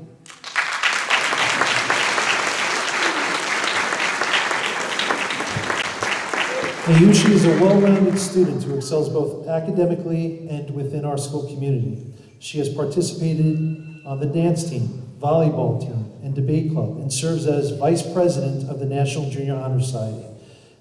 Ayushi is a well-rounded student who excels both academically and within our school community. She has participated on the dance team, volleyball team, and debate club, and serves as vice president of the National Junior Honor Society.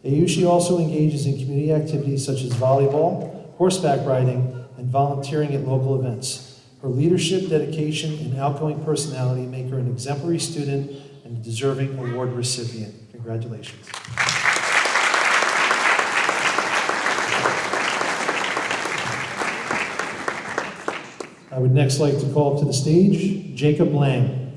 Ayushi also engages in community activities such as volleyball, horseback riding, and volunteering at local events. Her leadership, dedication, and outgoing personality make her an exemplary student and a deserving award recipient. Congratulations. I would next like to call up to the stage Jacob Lang.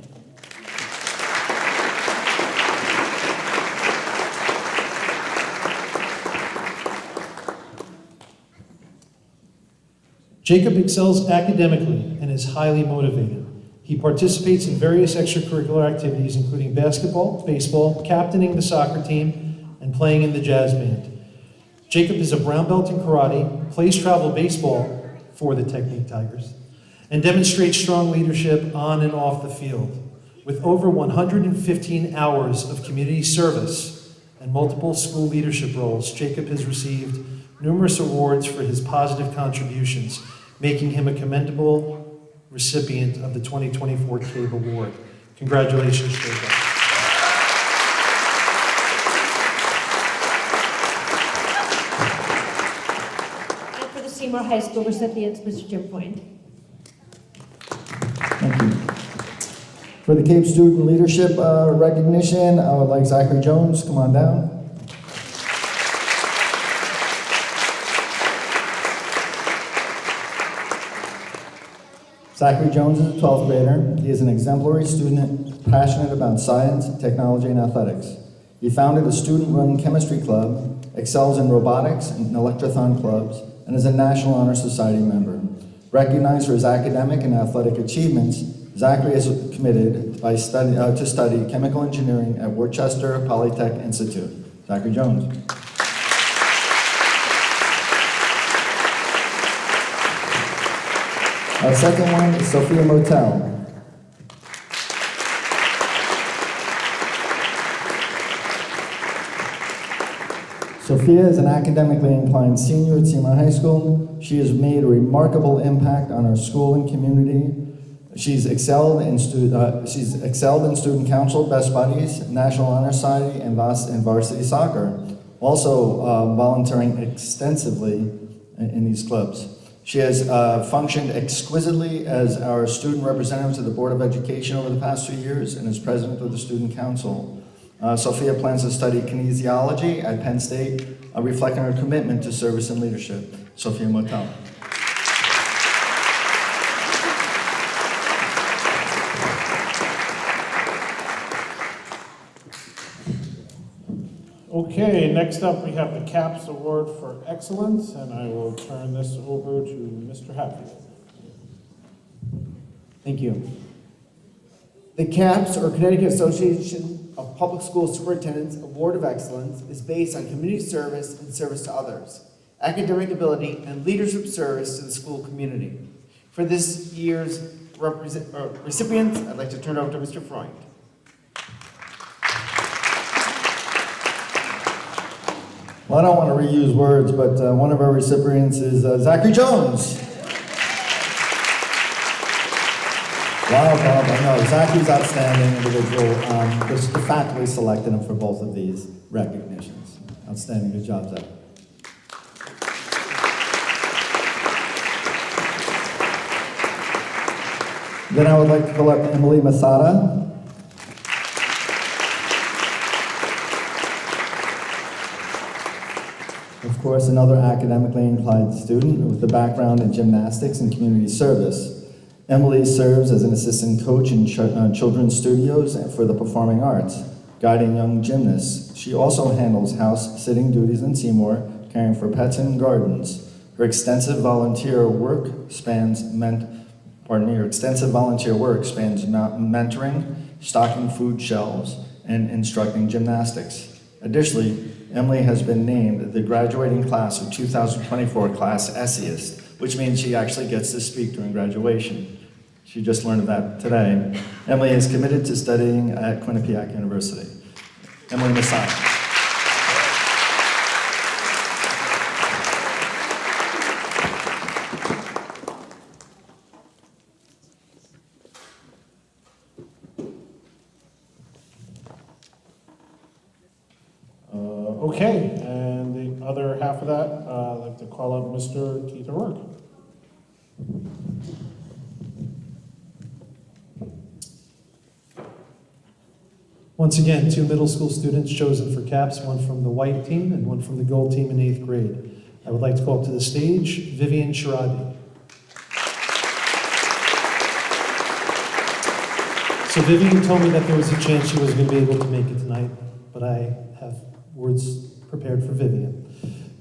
Jacob excels academically and is highly motivated. He participates in various extracurricular activities, including basketball, baseball, captaining the soccer team, and playing in the jazz band. Jacob is a brown belt in karate, plays travel baseball for the Technique Tigers, and demonstrates strong leadership on and off the field. With over 115 hours of community service and multiple school leadership roles, Jacob has received numerous awards for his positive contributions, making him a commendable recipient of the 2024 CABE Award. Congratulations, Jacob. And for the Seymour High School recipients, Mr. Jim Point. Thank you. For the CABE Student Leadership recognition, I would like Zachary Jones, come on down. Zachary Jones is a 12th grader. He is an exemplary student, passionate about science, technology, and athletics. He founded a student-run chemistry club, excels in robotics and electrothon clubs, and is a National Honor Society member. Recognized for his academic and athletic achievements, Zachary is committed to study chemical engineering at Worcester Polytech Institute. Zachary Jones. Our second one is Sophia Motel. Sophia is an academically inclined senior at Seymour High School. She has made a remarkable impact on our school and community. She's excelled in student council, Best Buddies, National Honor Society, and varsity soccer. Also volunteering extensively in these clubs. She has functioned exquisitely as our student representative to the Board of Education over the past 2 years and is president of the Student Council. Sophia plans to study kinesiology at Penn State, reflecting her commitment to service and leadership. Sophia Motel. Okay, next up we have the CAPS Award for Excellence, and I will turn this over to Mr. Hatfield. Thank you. The CAPS, or Connecticut Association of Public School Superintendents Award of Excellence, is based on community service and service to others, academic ability, and leadership service to the school community. For this year's recipients, I'd like to turn it over to Mr. Freund. Well, I don't want to reuse words, but one of our recipients is Zachary Jones. Wow, Bob, I know. Zachary's outstanding individual. The faculty selected him for both of these recognitions. Outstanding. Good job, Zach. Then I would like to call up Emily Masada. Of course, another academically inclined student with a background in gymnastics and community service. Emily serves as an assistant coach in children's studios for the performing arts, guiding young gymnasts. She also handles house-sitting duties in Seymour, caring for pets and gardens. Her extensive volunteer work spans mentoring, stocking food shelves, and instructing gymnastics. Additionally, Emily has been named the graduating class of 2024 class essayist, which means she actually gets to speak during graduation. She just learned of that today. Emily is committed to studying at Quinnipiac University. Emily Masada. Okay, and the other half of that, I'd like to call up Mr. Keith O'Rourke. Once again, 2 middle school students chosen for CAPS, one from the white team and one from the gold team in 8th grade. I would like to call up to the stage Vivian Shirabi. So Vivian told me that there was a chance she wasn't going to be able to make it tonight, but I have words prepared for Vivian.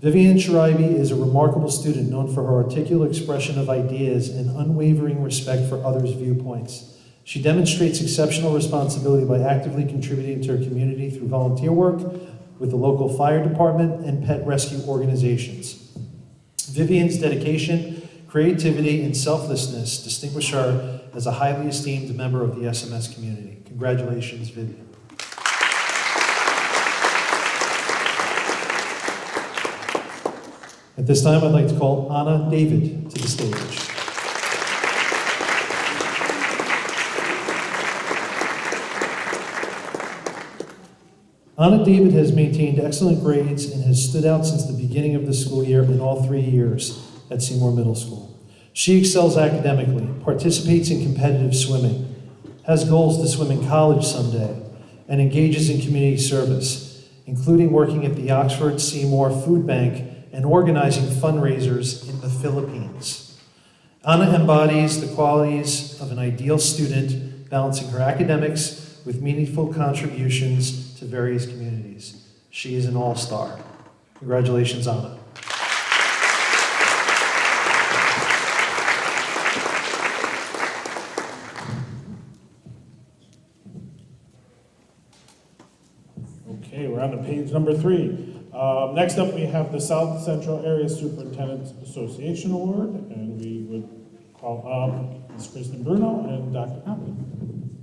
Vivian Shiraibi is a remarkable student known for her articulate expression of ideas and unwavering respect for others' viewpoints. She demonstrates exceptional responsibility by actively contributing to her community through volunteer work with the local fire department and pet rescue organizations. Vivian's dedication, creativity, and selflessness distinguish her as a highly esteemed member of the SMS community. Congratulations, Vivian. At this time, I'd like to call Anna David to the stage. Anna David has maintained excellent grades and has stood out since the beginning of the school year in all 3 years at Seymour Middle School. She excels academically, participates in competitive swimming, has goals to swim in college someday, and engages in community service, including working at the Oxford Seymour Food Bank and organizing fundraisers in the Philippines. Anna embodies the qualities of an ideal student, balancing her academics with meaningful contributions to various communities. She is an all-star. Congratulations, Anna. Okay, we're on to page number 3. Next up, we have the South Central Area Superintendents Association Award, and we would call up Ms. Kristen Bruno and Dr. Compton.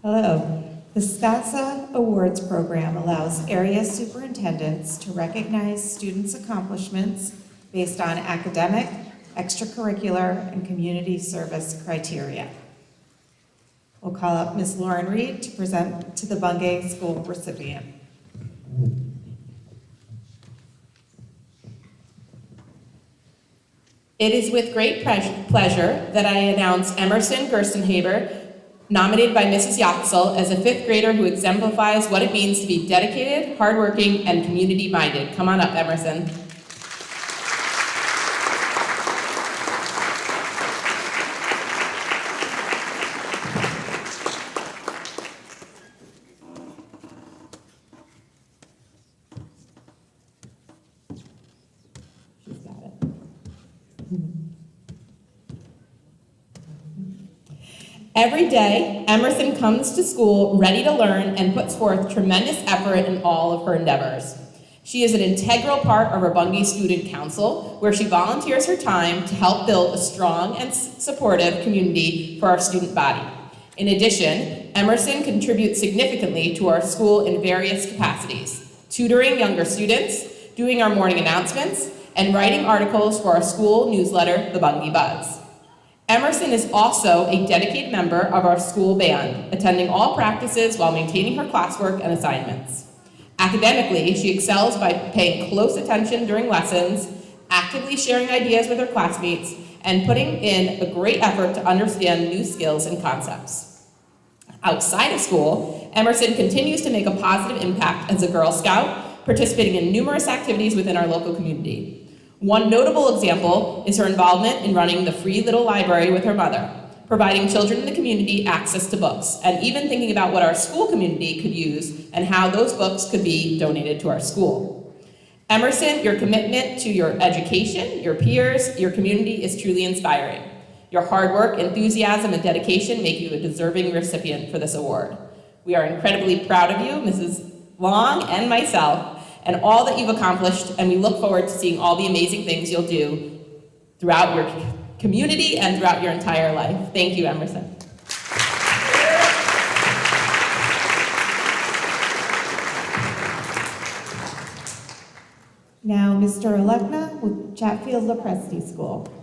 Hello. The SCASA Awards Program allows area superintendents to recognize students' accomplishments based on academic, extracurricular, and community service criteria. We'll call up Ms. Lauren Reed to present to the Bungay School recipient. It is with great pleasure that I announce Emerson Gerstenhaber, nominated by Mrs. Yaxel as a 5th grader who exemplifies what it means to be dedicated, hardworking, and community-minded. Come on up, Emerson. She's got it. Every day, Emerson comes to school ready to learn and puts forth tremendous effort in all of her endeavors. She is an integral part of our Bungay Student Council, where she volunteers her time to help build a strong and supportive community for our student body. In addition, Emerson contributes significantly to our school in various capacities, tutoring younger students, doing our morning announcements, and writing articles for our school newsletter, The Bungay Buzz. Emerson is also a dedicated member of our school band, attending all practices while maintaining her classwork and assignments. Academically, she excels by paying close attention during lessons, actively sharing ideas with her classmates, and putting in a great effort to understand new skills and concepts. Outside of school, Emerson continues to make a positive impact as a Girl Scout, participating in numerous activities within our local community. One notable example is her involvement in running the free little library with her mother, providing children in the community access to books, and even thinking about what our school community could use and how those books could be donated to our school. Emerson, your commitment to your education, your peers, your community is truly inspiring. Your hard work, enthusiasm, and dedication make you a deserving recipient for this award. We are incredibly proud of you, Mrs. Long and myself, and all that you've accomplished, and we look forward to seeing all the amazing things you'll do throughout your community and throughout your entire life. Thank you, Emerson. Now, Mr. Alekna with Chatfield Lopresti School.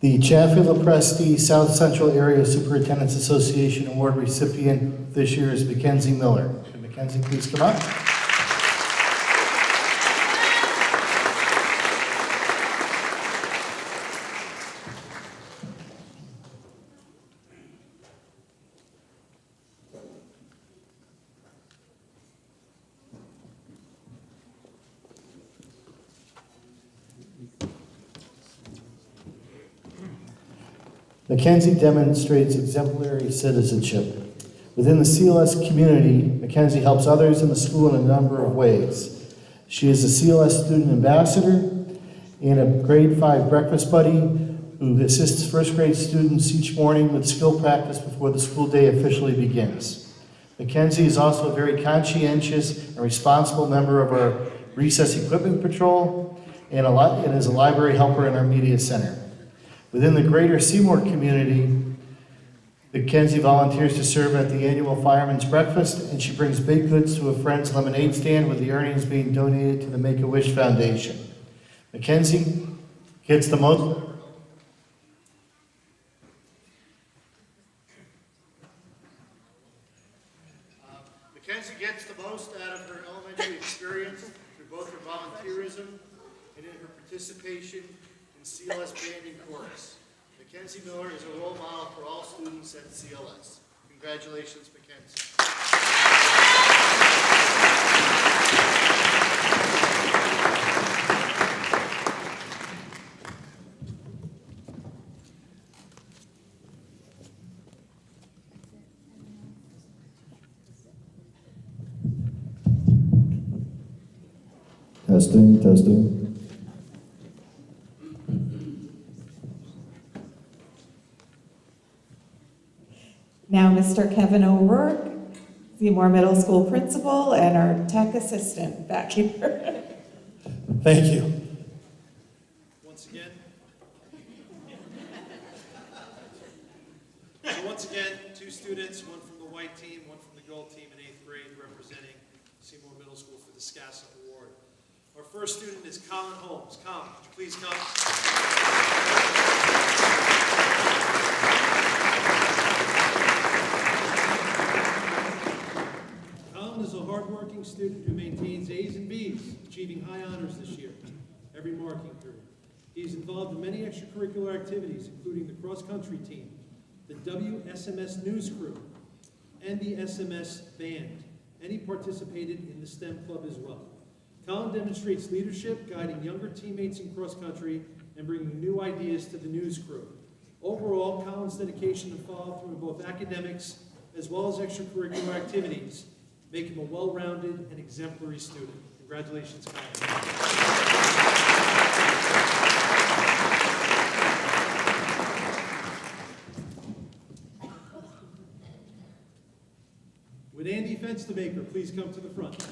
The Chatfield Lopresti South Central Area Superintendent's Association Award recipient this year is Mackenzie Miller. Could Mackenzie please come up? Mackenzie demonstrates exemplary citizenship. Within the CLS community, Mackenzie helps others in the school in a number of ways. She is a CLS student ambassador and a grade 5 breakfast buddy who assists first grade students each morning with skill practice before the school day officially begins. Mackenzie is also a very conscientious and responsible member of our recess equipment patrol and is a library helper in our media center. Within the greater Seymour community, Mackenzie volunteers to serve at the annual Fireman's Breakfast, and she brings baked goods to a friend's lemonade stand with the earnings being donated to the Make-A-Wish Foundation. Mackenzie gets the most... Mackenzie gets the most out of her elementary experience through both her volunteerism and in her participation in CLS band and chorus. Mackenzie Miller is a role model for all students at CLS. Congratulations, Mackenzie. Testing, testing. Now, Mr. Kevin O'Rourke, Seymour Middle School principal and our tech assistant back here. Thank you. Once again. So once again, 2 students, one from the white team, one from the gold team in 8th grade, representing Seymour Middle School for the SCASA Award. Our first student is Colin Holmes. Colin, would you please come? Colin is a hardworking student who maintains A's and B's, achieving high honors this year, every marking period. He is involved in many extracurricular activities, including the cross-country team, the WSMS News Crew, and the SMS Band, and he participated in the STEM Club as well. Colin demonstrates leadership, guiding younger teammates in cross-country and bringing new ideas to the news crew. Overall, Colin's dedication and follow-through in both academics as well as extracurricular activities make him a well-rounded and exemplary student. Congratulations, Colin. Would Andy Fenstermaker please come to the front?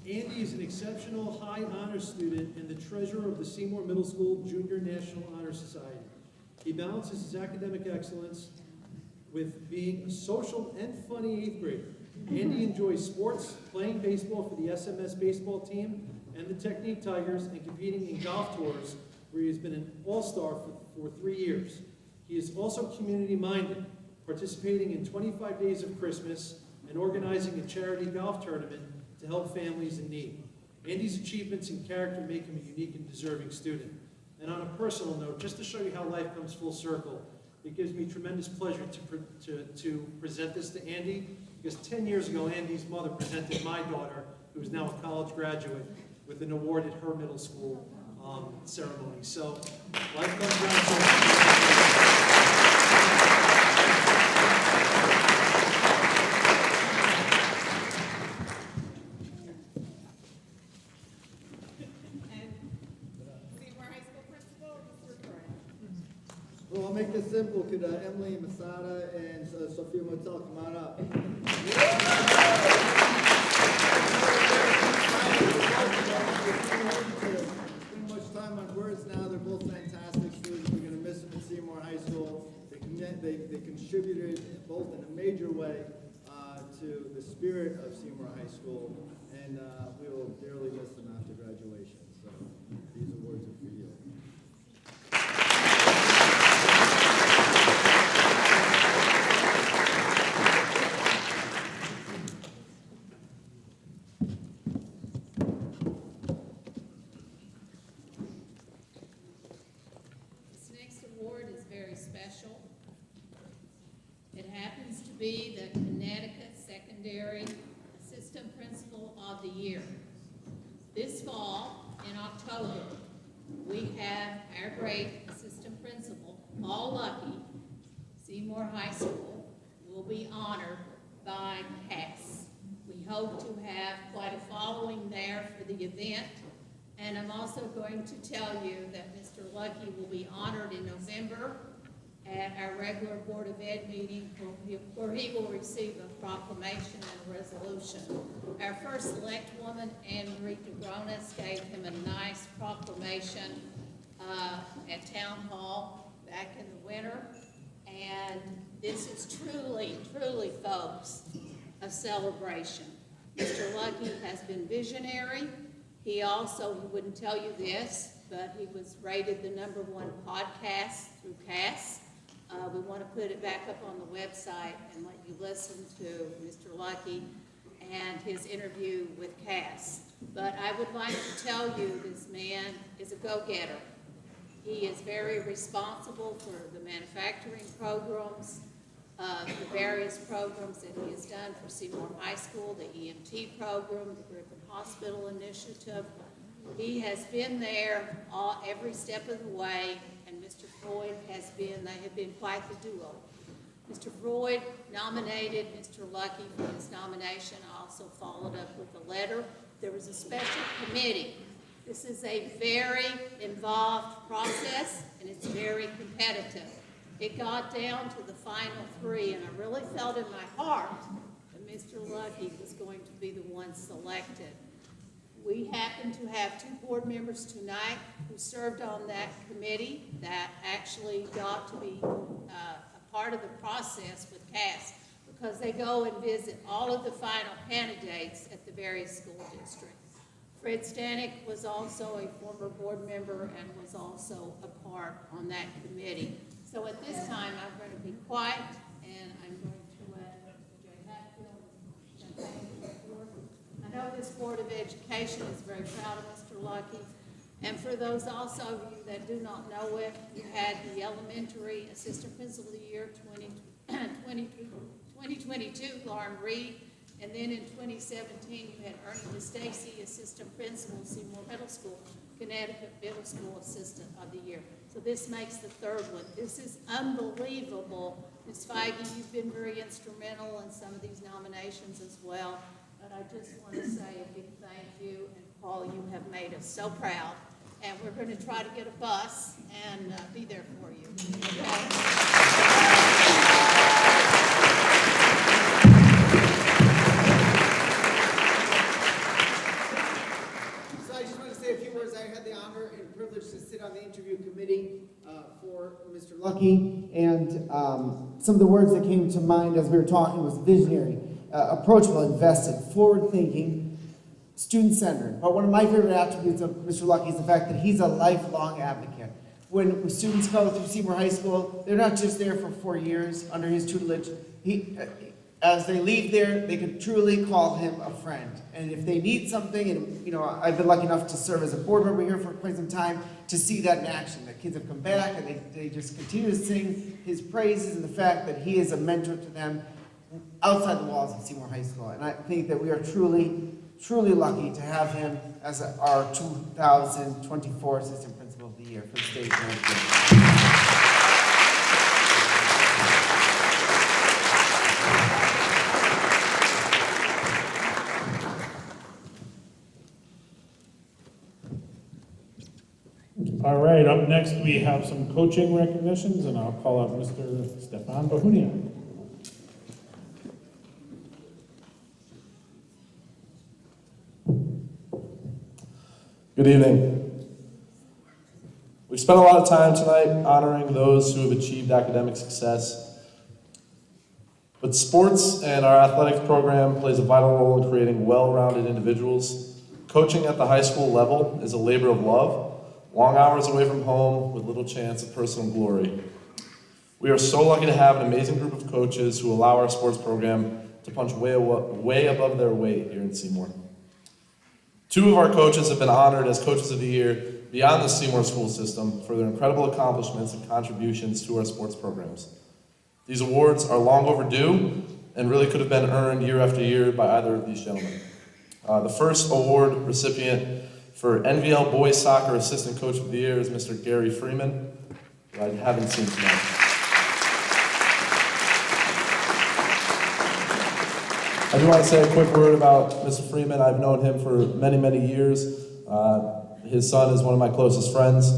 Andy is an exceptional high honors student and the treasurer of the Seymour Middle School Junior National Honor Society. He balances his academic excellence with being a social and funny 8th grader. Andy enjoys sports, playing baseball for the SMS baseball team and the Technique Tigers, and competing in golf tours where he has been an all-star for 3 years. He is also community-minded, participating in 25 Days of Christmas and organizing a charity golf tournament to help families in need. Andy's achievements and character make him a unique and deserving student. And on a personal note, just to show you how life comes full circle, it gives me tremendous pleasure to present this to Andy, because 10 years ago, Andy's mother presented my daughter, who is now a college graduate, with an award at her middle school ceremony. So, life comes round circle. Well, I'll make this simple. Could Emily Masada and Sophia Motel come on up? Spend much time on words now. They're both fantastic students. We're going to miss them at Seymour High School. They contributed both in a major way to the spirit of Seymour High School, and we will dearly miss them after graduation. So these awards are for you. Be the Connecticut Secondary Assistant Principal of the Year. This fall, in October, we have our great assistant principal, Paul Lucky, Seymour High School, will be honored by Cass. We hope to have quite a following there for the event, and I'm also going to tell you that Mr. Lucky will be honored in November at our regular Board of Ed meeting, where he will receive a proclamation and a resolution. Our first select woman, Anne Marie DeGronis, gave him a nice proclamation at Town Hall back in the winter. And this is truly, truly, folks, a celebration. Mr. Lucky has been visionary. He wouldn't tell you this, but he was rated the #1 podcast through Cass. We want to put it back up on the website and let you listen to Mr. Lucky and his interview with Cass. But I would like to tell you this man is a go-getter. He is very responsible for the manufacturing programs, the various programs that he has done for Seymour High School, the EMT program, the Griffin Hospital Initiative. He has been there every step of the way, and Mr. Floyd they have been quite the duo. Royd nominated Mr. Lucky for his nomination. I also followed up with a letter. There was a special committee. This is a very involved process, and it's very competitive. It got down to the final three, and I really felt in my heart that Mr. Lucky was going to be the one selected. We happen to have 2 board members tonight who served on that committee that actually got to be a part of the process with CAS, because they go and visit all of the final candidates at the various school districts. Fred Stanek was also a former board member and was also a part on that committee. So at this time, I'm going to be quiet, and I'm going to let Mr. Jay Hatfield. I know this Board of Education is very proud of Mr. Lucky. And for those also of you that do not know it, you had the Elementary Assistant Principal of the Year 2022, Lauren Reed. And then in 2017, you had Ernie DeStacy, Assistant Principal, Seymour Middle School, Connecticut Middle School Assistant of the Year. So this makes the 3rd one. This is unbelievable. Ms. Feige, you've been very instrumental in some of these nominations as well. But I just want to say a big thank you. And Paul, you have made us so proud. And we're going to try to get a bus and be there for you. Okay? I had the honor and privilege to sit on the interview committee for Mr. Lucky, and some of the words that came to mind as we were talking was visionary, approachable, invested, forward-thinking, student-centered. But one of my favorite attributes of Mr. Lucky is the fact that he's a lifelong advocate. When students go through Seymour High School, they're not just there for 4 years under his tutelage. As they leave there, they can truly call him a friend. And if they need something, and you know, I've been lucky enough to serve as a board member here for quite some time, to see that in action. The kids have come back and they just continue to sing his praises and the fact that he is a mentor to them outside the walls of Seymour High School. And I think that we are truly, truly lucky to have him as our 2024 Assistant Principal of the Year for the state of Connecticut. All right, up next we have some coaching recognitions, and I'll call up Mr. Stefan Bahunia. Good evening. We've spent a lot of time tonight honoring those who have achieved academic success, but sports and our athletics program plays a vital role in creating well-rounded individuals. Coaching at the high school level is a labor of love. Long hours away from home with little chance of personal glory. We are so lucky to have an amazing group of coaches who allow our sports program to punch way above their weight here in Seymour. 2 of our coaches have been honored as Coaches of the Year beyond the Seymour school system for their incredible accomplishments and contributions to our sports programs. These awards are long overdue and really could have been earned year after year by either of these gentlemen. The first award recipient for NVL Boys Soccer Assistant Coach of the Year is Mr. Gary Freeman, who I haven't seen tonight. I do want to say a quick word about Mr. Freeman. I've known him for many, many years. His son is one of my closest friends.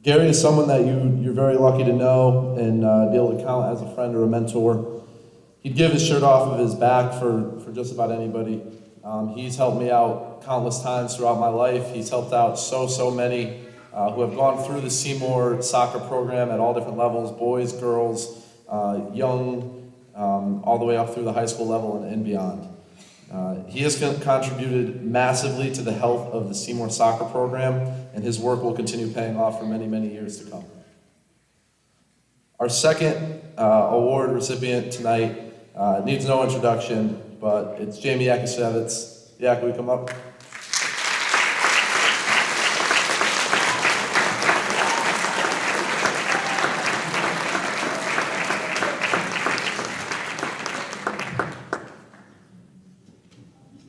Gary is someone that you're very lucky to know and be able to count as a friend or a mentor. He'd give his shirt off of his back for just about anybody. He's helped me out countless times throughout my life. He's helped out so many who have gone through the Seymour soccer program at all different levels, boys, girls, young, all the way up through the high school level and beyond. He has contributed massively to the health of the Seymour soccer program, and his work will continue paying off for many, many years to come. Our second award recipient tonight needs no introduction, but it's Jamie Yakashevitz. Yak, will you come up?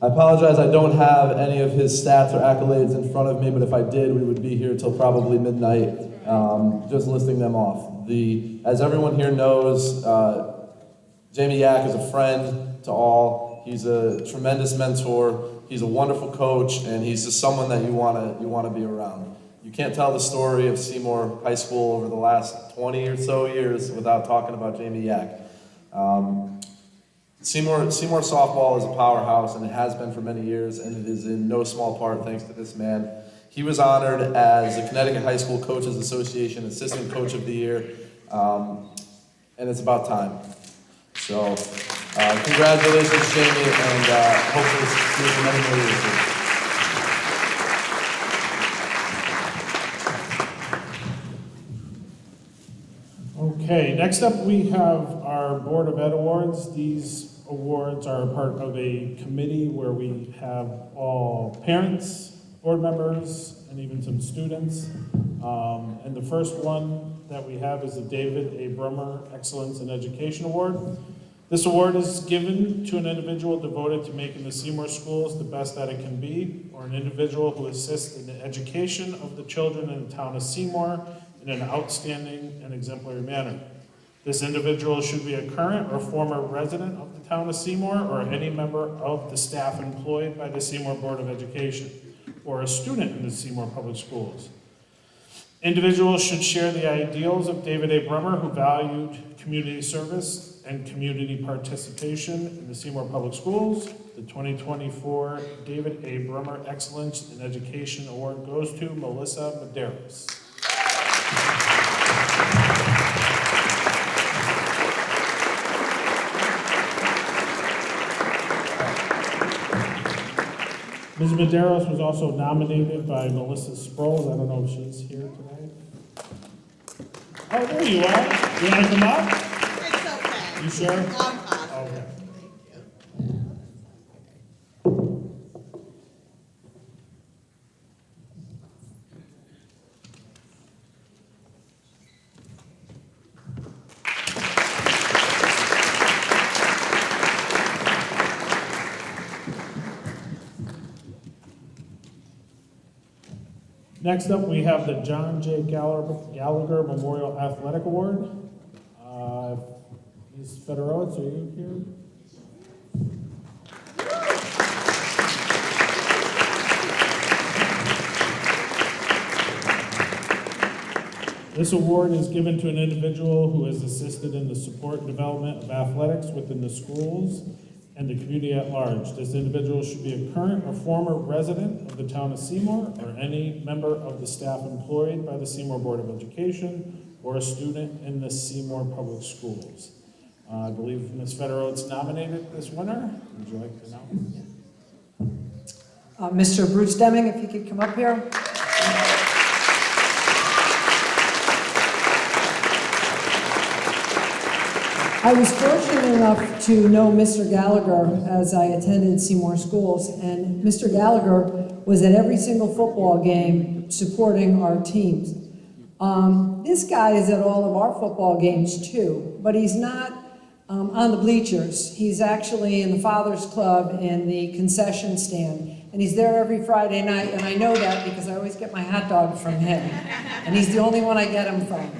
I apologize, I don't have any of his stats or accolades in front of me, but if I did, we would be here till probably midnight, just listing them off. As everyone here knows, Jamie Yak is a friend to all. He's a tremendous mentor. He's a wonderful coach, and he's just someone that you want to be around. You can't tell the story of Seymour High School over the last 20 or so years without talking about Jamie Yak. Seymour softball is a powerhouse, and it has been for many years, and it is in no small part thanks to this man. He was honored as the Connecticut High School Coaches Association Assistant Coach of the Year, and it's about time. So, congratulations, Jamie, and hopefully see you for many more years. Okay, next up we have our Board of Ed Awards. These awards are part of a committee where we have all parents, board members, and even some students. And the first one that we have is the David A. Brummer Excellence in Education Award. This award is given to an individual devoted to making the Seymour schools the best that it can be, or an individual who assists in the education of the children in the town of Seymour in an outstanding and exemplary manner. This individual should be a current or former resident of the town of Seymour, or any member of the staff employed by the Seymour Board of Education, or a student in the Seymour Public Schools. Individuals should share the ideals of David A. Brummer, who valued community service and community participation in the Seymour Public Schools. The 2024 David A. Brummer Excellence in Education Award goes to Melissa Medeiros. Ms. Medeiros was also nominated by Melissa Sproles. I don't know if she's here tonight. Oh, there you are. You want to come up? It's okay. You sure? I'm fine. Okay. Next up, we have the John J. Gallagher Memorial Athletic Award. Ms. Federowitz, are you here? This award is given to an individual who has assisted in the support and development of athletics within the schools and the community at large. This individual should be a current or former resident of the town of Seymour, or any member of the staff employed by the Seymour Board of Education, or a student in the Seymour Public Schools. I believe Ms. Federowitz nominated this winner. Would you like to announce? Mr. Bruce Deming, if you could come up here. I was fortunate enough to know Mr. Gallagher as I attended Seymour schools, and Mr. Gallagher was at every single football game supporting our teams. This guy is at all of our football games too, but he's not on the bleachers. He's actually in the Father's Club in the concession stand, and he's there every Friday night, and I know that because I always get my hot dog from him, and he's the only one I get them from.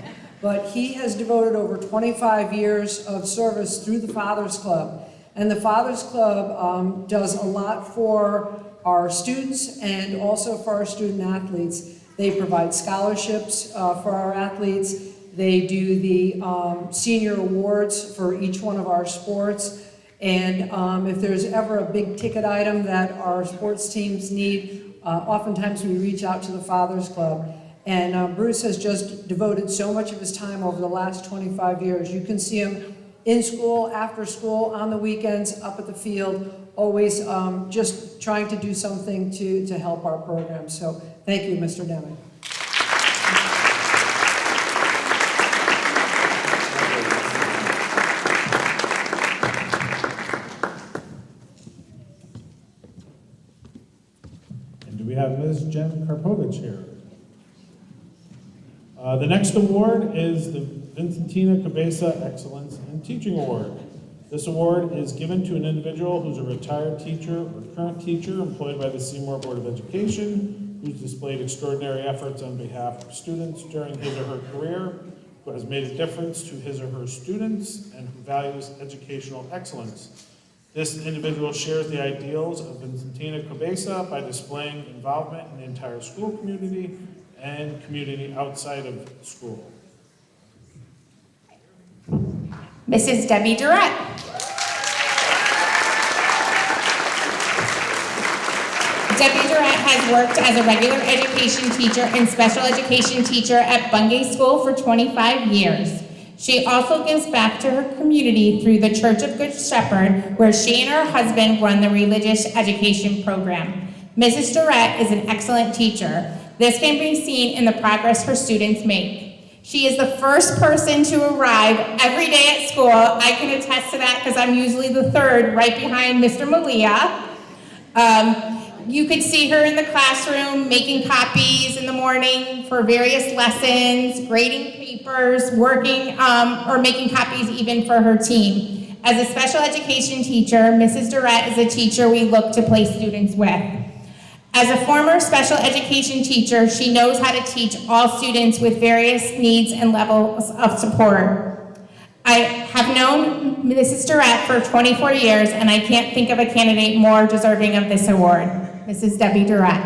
But he has devoted over 25 years of service through the Father's Club. And the Father's Club does a lot for our students and also for our student athletes. They provide scholarships for our athletes. They do the senior awards for each one of our sports. And if there's ever a big ticket item that our sports teams need, oftentimes we reach out to the Father's Club. And Bruce has just devoted so much of his time over the last 25 years. You can see him in school, after school, on the weekends, up at the field, always just trying to do something to help our program. So thank you, Mr. Deming. And do we have Ms. Jen Karpovich here? The next award is the Vincentina Cabeza Excellence in Teaching Award. This award is given to an individual who's a retired teacher or current teacher employed by the Seymour Board of Education, who's displayed extraordinary efforts on behalf of students during his or her career, who has made a difference to his or her students and who values educational excellence. This individual shares the ideals of Vicentina Cabeza by displaying involvement in the entire school community and community outside of school. Mrs. Debbie Durrett. Debbie Durrett has worked as a regular education teacher and special education teacher at Bungay School for 25 years. She also gives back to her community through the Church of Good Shepherd, where she and her husband run the religious education program. Mrs. Durrett is an excellent teacher. This can be seen in the progress her students make. She is the first person to arrive every day at school. I can attest to that because I'm usually the third, right behind Mr. Malia. You could see her in the classroom making copies in the morning for various lessons, grading papers, working, or making copies even for her team. As a special education teacher, Mrs. Durrett is a teacher we look to place students with. As a former special education teacher, she knows how to teach all students with various needs and levels of support. I have known Mrs. Durrett for 24 years, and I can't think of a candidate more deserving of this award. Mrs. Debbie Durrett.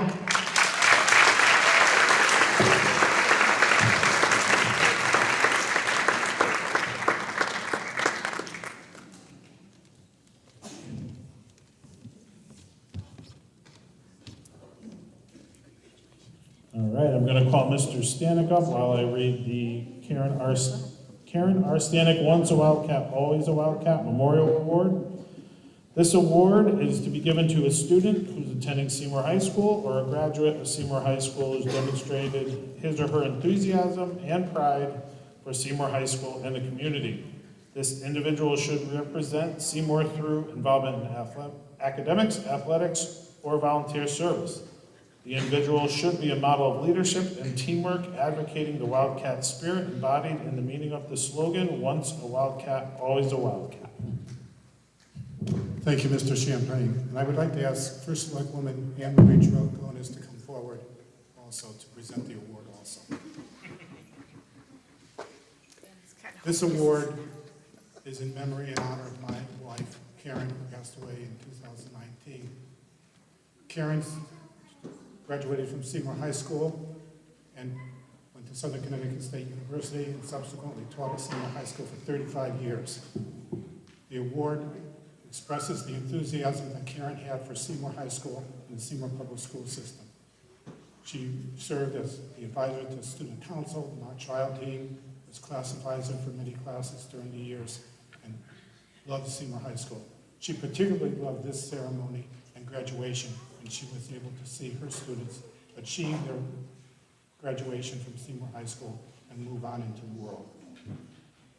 All right, I'm going to call Mr. Stanek up while I read the Karen R. Stanek Once a Wildcat, Always a Wildcat Memorial Award. This award is to be given to a student who's attending Seymour High School or a graduate of Seymour High School who's demonstrated his or her enthusiasm and pride for Seymour High School and the community. This individual should represent Seymour through involvement in academics, athletics, or volunteer service. The individual should be a model of leadership and teamwork, advocating the Wildcat spirit embodied in the meaning of the slogan, once a Wildcat, always a Wildcat. Thank you, Mr. Champagne. And I would like to ask First Select Woman Anne Marie Drogonis to come forward also to present the award also. This award is in memory and honor of my wife, Karen, who passed away in 2019. Karen graduated from Seymour High School and went to Southern Connecticut State University and subsequently taught at Seymour High School for 35 years. The award expresses the enthusiasm that Karen had for Seymour High School and the Seymour Public School system. She served as the advisor to student council, not child team, as class advisor for many classes during the years, and loved Seymour High School. She particularly loved this ceremony and graduation, and she was able to see her students achieve their graduation from Seymour High School and move on into the world.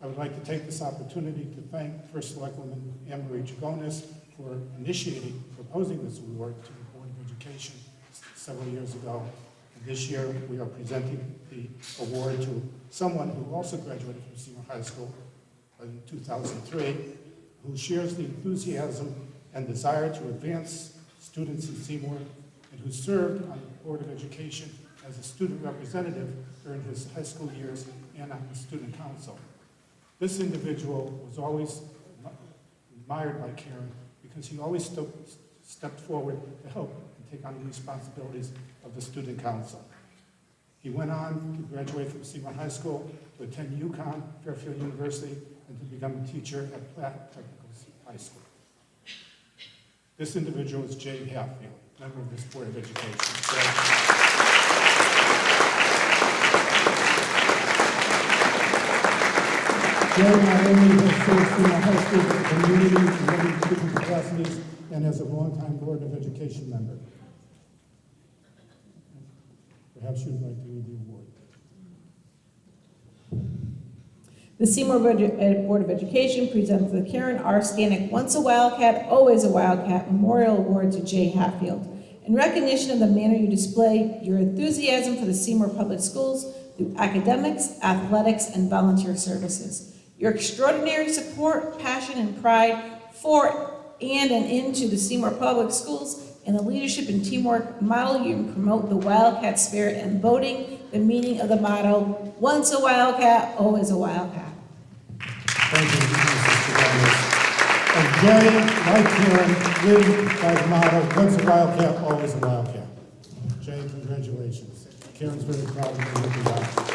I would like to take this opportunity to thank First Selectwoman Anne Marie Drogonis for initiating, proposing this award to the Board of Education several years ago. And this year, we are presenting the award to someone who also graduated from Seymour High School in 2003, who shares the enthusiasm and desire to advance students in Seymour, and who served on the Board of Education as a student representative during his high school years and on the student council. This individual was always admired by Karen because he always stepped forward to help and take on the responsibilities of the student council. He went on to graduate from Seymour High School, to attend UConn, Fairfield University, and to become a teacher at Platt Technical High School. This individual is Jay Hatfield, member of this Board of Education. Jay not only has served Seymour High School community in many different capacities and as a longtime Board of Education member. Perhaps you'd like to read the award. The Seymour Board of Education presents the Karen R. Stanek Once a Wildcat, Always a Wildcat Memorial Award to Jay Hatfield. In recognition of the manner you display your enthusiasm for the Seymour Public Schools through academics, athletics, and volunteer services. Your extraordinary support, passion, and pride for and into the Seymour Public Schools and the leadership and teamwork model you and promote the Wildcat spirit and voting the meaning of the motto, once a Wildcat, always a Wildcat. Thank you, Mrs. Chiganis. And Jerry, like Karen, live by the motto, once a Wildcat, always a Wildcat. Jay, congratulations. Karen's very proud of you with the Wildcat.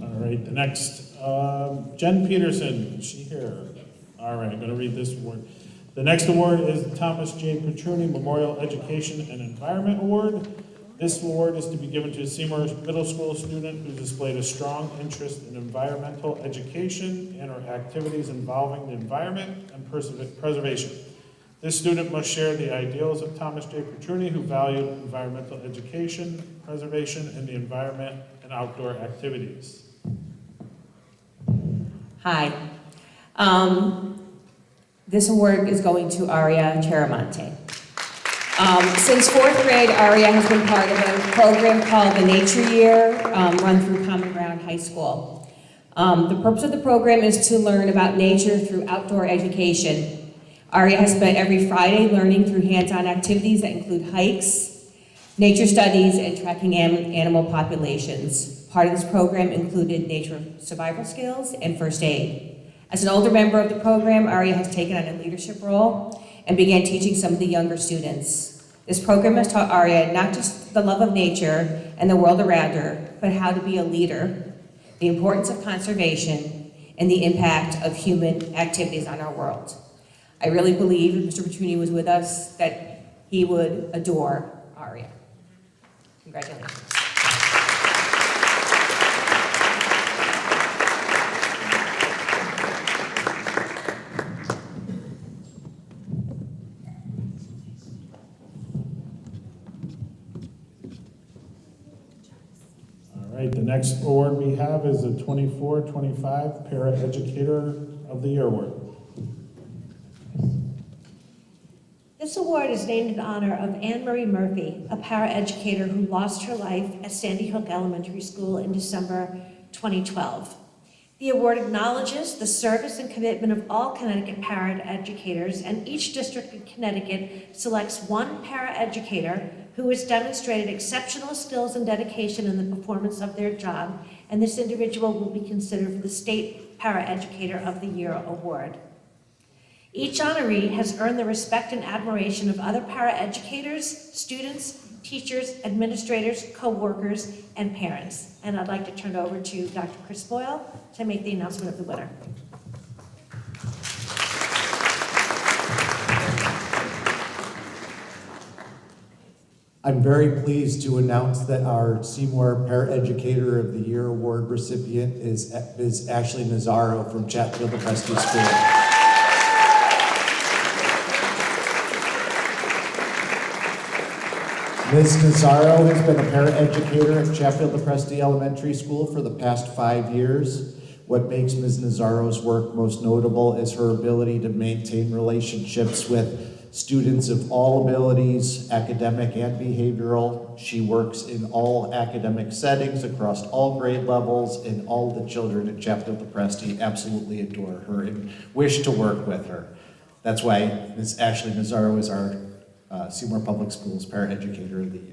All right, the next, Jen Peterson, is she here? All right, I'm going to read this award. The next award is the Thomas J. Petrucci Memorial Education and Environment Award. This award is to be given to a Seymour Middle School student who displayed a strong interest in environmental education and or activities involving the environment and preservation. This student must share the ideals of Thomas J. Petrucci, who valued environmental education, preservation, and the environment and outdoor activities. Hi. This award is going to Aria Cheramonte. Since fourth grade, Aria has been part of a program called the Nature Year, run through Common Ground High School. The purpose of the program is to learn about nature through outdoor education. Aria has spent every Friday learning through hands-on activities that include hikes, nature studies, and tracking animal populations. Part of this program included nature survival skills and first aid. As an older member of the program, Aria has taken on a leadership role and began teaching some of the younger students. This program has taught Aria not just the love of nature and the world around her, but how to be a leader, the importance of conservation, and the impact of human activities on our world. I really believe if Mr. Petrucci was with us that he would adore Aria. Congratulations. All right, the next award we have is the 24-25 Para-Educator of the Year Award. This award is named in honor of Anne Marie Murphy, a paraeducator who lost her life at Sandy Hook Elementary School in December 2012. The award acknowledges the service and commitment of all Connecticut paraeducators, and each district in Connecticut selects one paraeducator who has demonstrated exceptional skills and dedication in the performance of their job, and this individual will be considered for the State Paraeducator of the Year Award. Each honoree has earned the respect and admiration of other paraeducators, students, teachers, administrators, co-workers, and parents. And I'd like to turn it over to Dr. Chris Boyle to make the announcement of the winner. I'm very pleased to announce that our Seymour Paraeducator of the Year Award recipient is Ashley Nazaro from Chatfield-Lepresti School. Ms. Nazaro has been a paraeducator at Chatfield-Lepresti Elementary School for the past 5 years. What makes Ms. Nazaro's work most notable is her ability to maintain relationships with students of all abilities, academic and behavioral. She works in all academic settings across all grade levels, and all the children at Chatfield-Lepresti absolutely adore her and wish to work with her. That's why Ms. Ashley Nazaro is our Seymour Public Schools Paraeducator of the Year.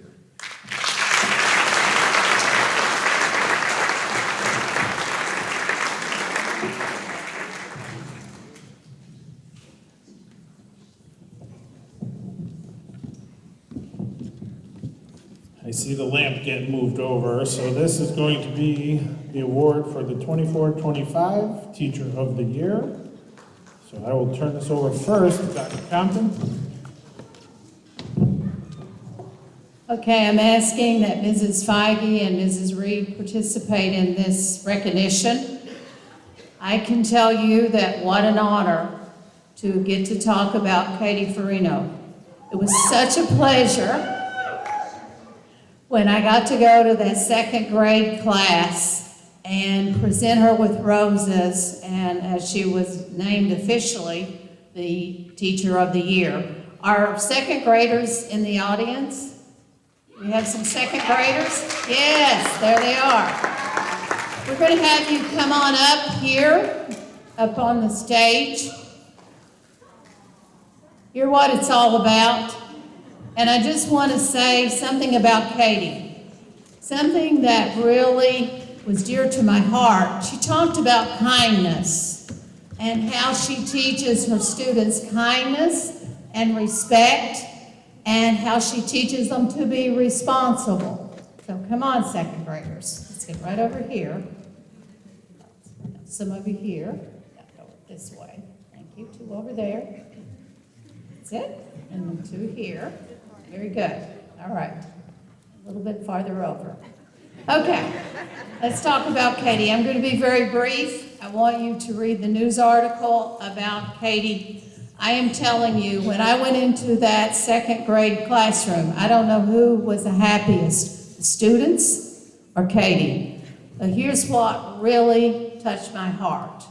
I see the lamp getting moved over, so this is going to be the award for the 24-25 Teacher of the Year. So I will turn this over first to Dr. Compton. Okay, I'm asking that Mrs. Feige and Mrs. Reed participate in this recognition. I can tell you that what an honor to get to talk about Katie Farino. It was such a pleasure when I got to go to that second grade class and present her with roses, and as she was named officially the Teacher of the Year. Our second graders in the audience? We have some second graders. Yes, there they are. We're going to have you come on up here, up on the stage. Hear what it's all about. And I just want to say something about Katie. Something that really was dear to my heart. She talked about kindness and how she teaches her students kindness and respect and how she teaches them to be responsible. So come on, second graders. Let's get right over here. Some over here. Go this way. Thank you. Two over there. That's it. And then two here. Very good. All right. A little bit farther over. Okay. Let's talk about Katie. I'm going to be very brief. I want you to read the news article about Katie. I am telling you, when I went into that second grade classroom, I don't know who was the happiest, the students or Katie. But here's what really touched my heart.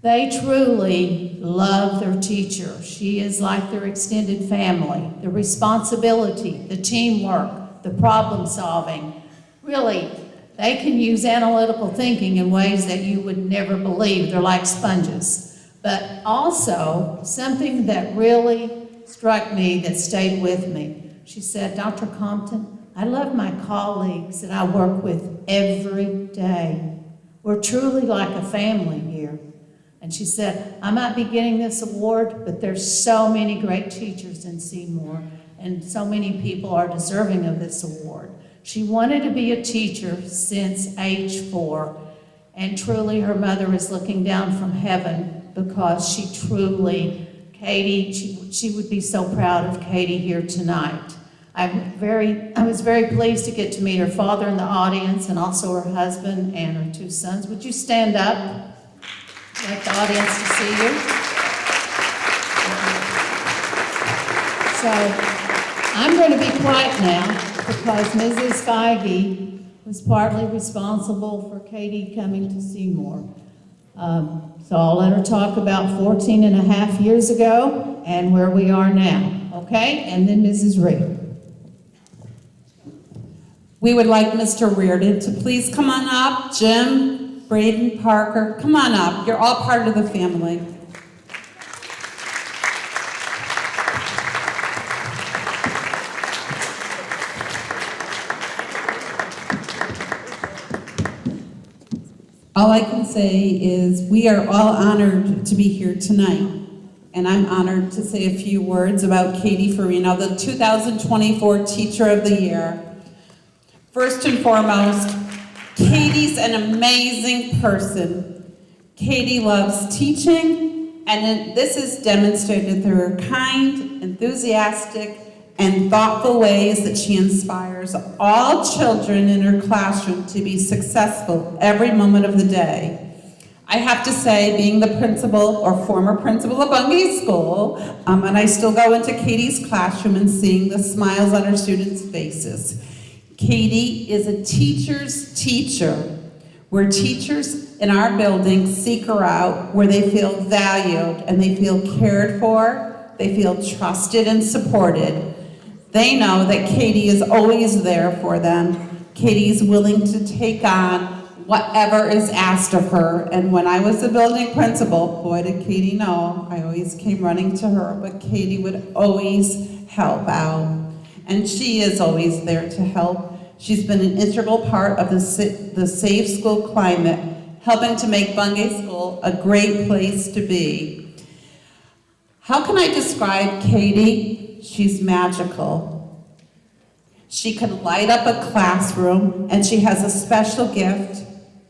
They truly love their teacher. She is like their extended family. The responsibility, the teamwork, the problem solving. Really, they can use analytical thinking in ways that you would never believe. They're like sponges. But also, something that really struck me that stayed with me. She said, Dr. Compton, I love my colleagues that I work with every day. We're truly like a family here. And she said, I might be getting this award, but there's so many great teachers in Seymour, and so many people are deserving of this award. She wanted to be a teacher since age 4, and truly her mother is looking down from heaven because she truly, Katie, she would be so proud of Katie here tonight. I was very pleased to get to meet her father in the audience and also her husband and her 2 sons. Would you stand up? I'd like the audience to see you. So I'm going to be quiet now because Mrs. Feige was partly responsible for Katie coming to Seymour. So I'll let her talk about 14 and a half years ago and where we are now, okay? And then Mrs. Reed. We would like Mr. Reardon to please come on up. Jim, Braden, Parker, come on up. You're all part of the family. All I can say is we are all honored to be here tonight. And I'm honored to say a few words about Katie Farino, the 2024 Teacher of the Year. First and foremost, Katie's an amazing person. Katie loves teaching, and this is demonstrated through her kind, enthusiastic, and thoughtful ways that she inspires all children in her classroom to be successful every moment of the day. I have to say, being the principal or former principal of Bungay School, and I still go into Katie's classroom and seeing the smiles on her students' faces. Katie is a teacher's teacher, where teachers in our building seek her out, where they feel valued and they feel cared for, they feel trusted and supported. They know that Katie is always there for them. Katie's willing to take on whatever is asked of her. And when I was the building principal, boy did Katie know, I always came running to her, but Katie would always help out. And she is always there to help. She's been an integral part of the safe school climate, helping to make Bungay School a great place to be. How can I describe Katie? She's magical. She can light up a classroom, and she has a special gift,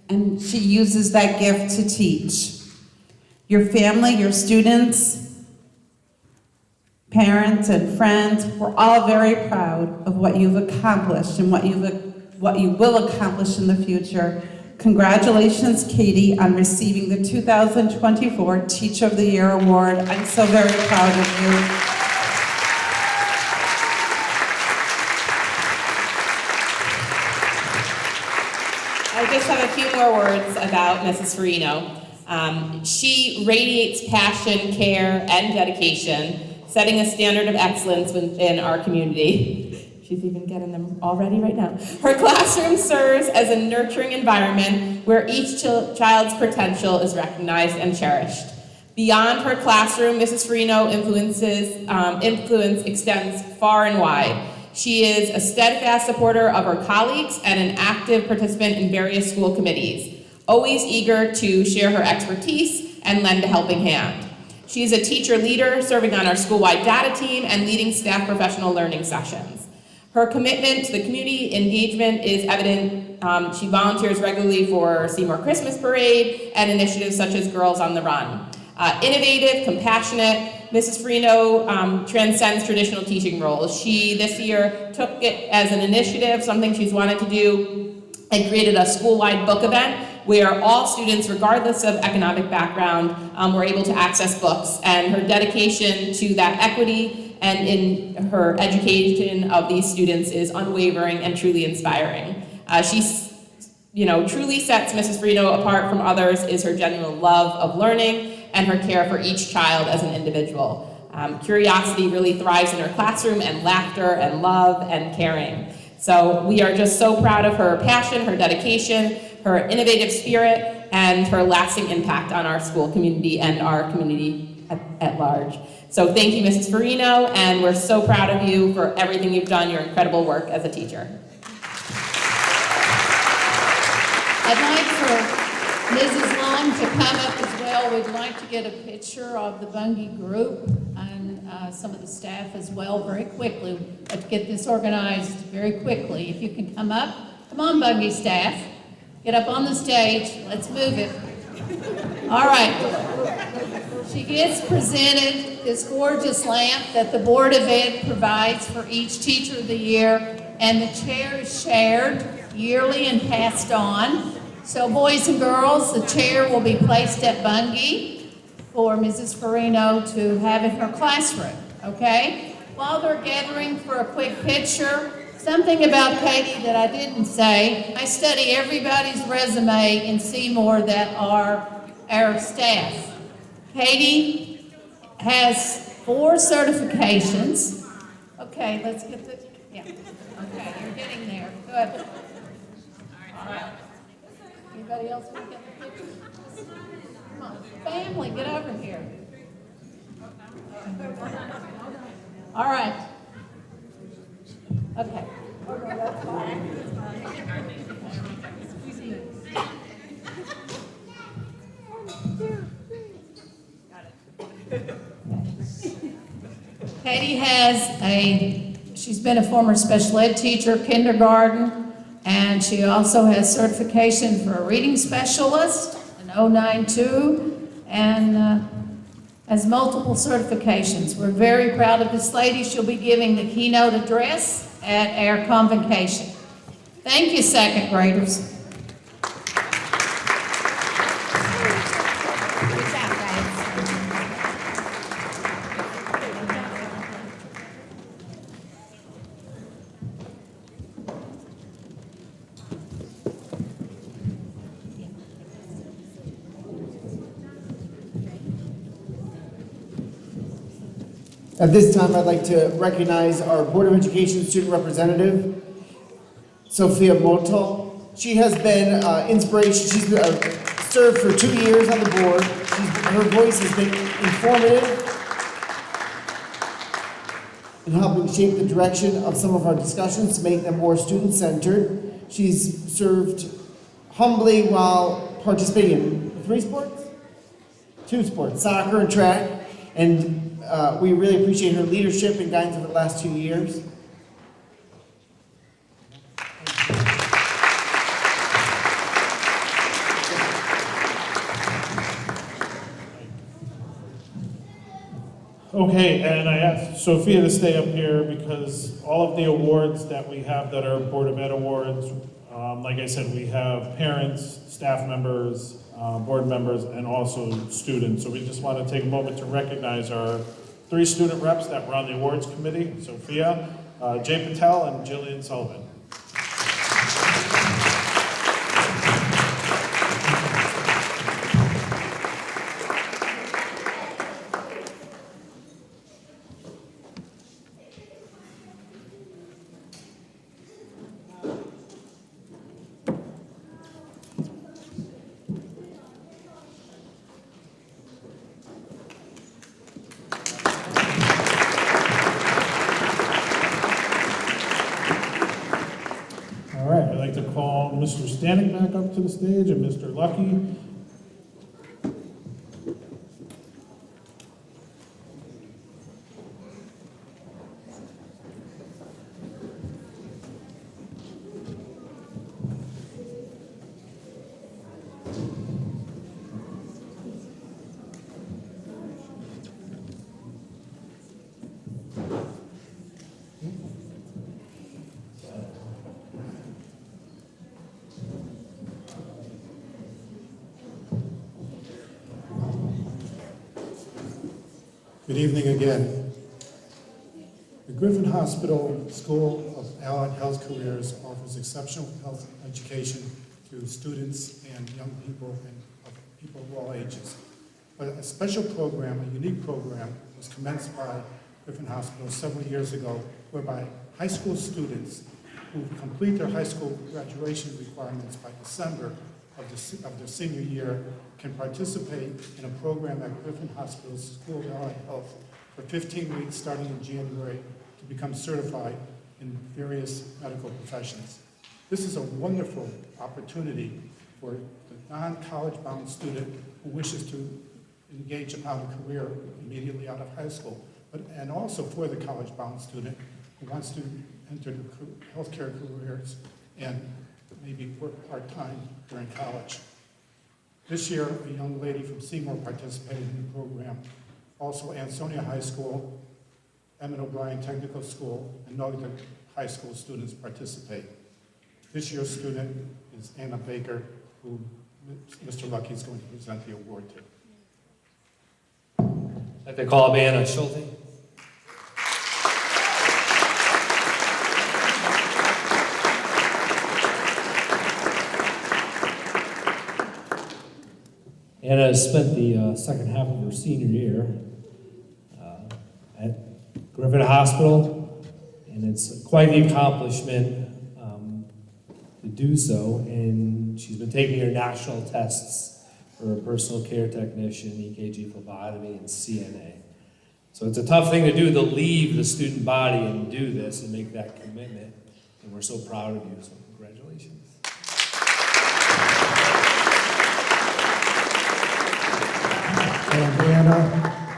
and she uses that gift to teach. Your family, your students, parents and friends, we're all very proud of what you've accomplished and what you will accomplish in the future. Congratulations, Katie, on receiving the 2024 Teacher of the Year Award. I'm so very proud of you. I just have a few more words about Mrs. Farino. She radiates passion, care, and dedication, setting a standard of excellence in our community. She's even getting them all ready right now. Her classroom serves as a nurturing environment where each child's potential is recognized and cherished. Beyond her classroom, Mrs. Farino influence extends far and wide. She is a steadfast supporter of her colleagues and an active participant in various school committees, always eager to share her expertise and lend a helping hand. She is a teacher leader serving on our school-wide data team and leading staff professional learning sessions. Her commitment to the community engagement is evident. She volunteers regularly for Seymour Christmas Parade and initiatives such as Girls on the Run. Innovative, compassionate, Mrs. Farino transcends traditional teaching roles. She, this year, took it as an initiative, something she's wanted to do, and created a school-wide book event where all students, regardless of economic background, were able to access books. And her dedication to that equity and in her education of these students is unwavering and truly inspiring. Truly sets Mrs. Farino apart from others is her genuine love of learning and her care for each child as an individual. Curiosity really thrives in her classroom, and laughter and love and caring. So we are just so proud of her passion, her dedication, her innovative spirit, and her lasting impact on our school community and our community at large. So thank you, Mrs. Farino, and we're so proud of you for everything you've done, your incredible work as a teacher. I'd like for Mrs. Long to come up as well. We'd like to get a picture of the Bungie group and some of the staff as well very quickly. Let's get this organized very quickly. If you can come up. Come on, Bungie staff. Get up on the stage. Let's move it. All right. She gets presented this gorgeous lamp that the Board of Ed provides for each Teacher of the Year, and the chair is shared yearly and passed on. So boys and girls, the chair will be placed at Bungie for Mrs. Farino to have in her classroom, okay? While they're gathering for a quick picture, something about Katie that I didn't say. I study everybody's resume in Seymour that are our staff. Katie has 4 certifications. Okay, let's get the, yeah. Okay, you're getting there. Good. All right. Anybody else want to get the picture? Come on, family, get over here. All right. Okay. Katie she's been a former special ed teacher, kindergarten, and she also has certification for a reading specialist, an 092, and has multiple certifications. We're very proud of this lady. She'll be giving the keynote address at our convocation. Thank you, second graders. At this time, I'd like to recognize our Board of Education student representative, Sophia Motel. She has been inspiration. She's served for 2 years on the board. Her voice has been informative in helping shape the direction of some of our discussions to make them more student-centered. She's served humbly while participating in 3 sports? 2 sports, soccer and track, and we really appreciate her leadership and guidance over the last 2 years. Okay, and I asked Sophia to stay up here because all of the awards that we have that are Board of Ed awards, like I said, we have parents, staff members, board members, and also students. So we just want to take a moment to recognize our 3 student reps that were on the awards committee, Sophia, Jay Patel, and Jillian Sullivan. Mr. Stanek back up to the stage and Mr. Lucky. Good evening again. The Griffin Hospital School of Allied Health Careers offers exceptional health education to students and young people and people of all ages. But a special program, a unique program, was commenced by Griffin Hospital several years ago, whereby high school students who complete their high school graduation requirements by December of their senior year can participate in a program at Griffin Hospital's School of Allied Health for 15 weeks starting in January to become certified in various medical professions. This is a wonderful opportunity for the non-college bound student who wishes to engage upon a career immediately out of high school, and also for the college bound student who wants to enter the healthcare careers and maybe work part-time during college. This year, a young lady from Seymour participated in the program. Also, Ansonia High School, Emmett O'Brien Technical School, and Northern High School students participate. This year's student is Anna Baker, who Mr. Lucky is going to present the award to. I'd like to call up Anna Schulte. Anna has spent the second half of her senior year at Griffin Hospital, and it's quite the accomplishment to do so. And she's been taking her national tests for a personal care technician, EKG phlebotomy, and CNA. So it's a tough thing to do, to leave the student body and do this and make that commitment. And we're so proud of you, so congratulations. And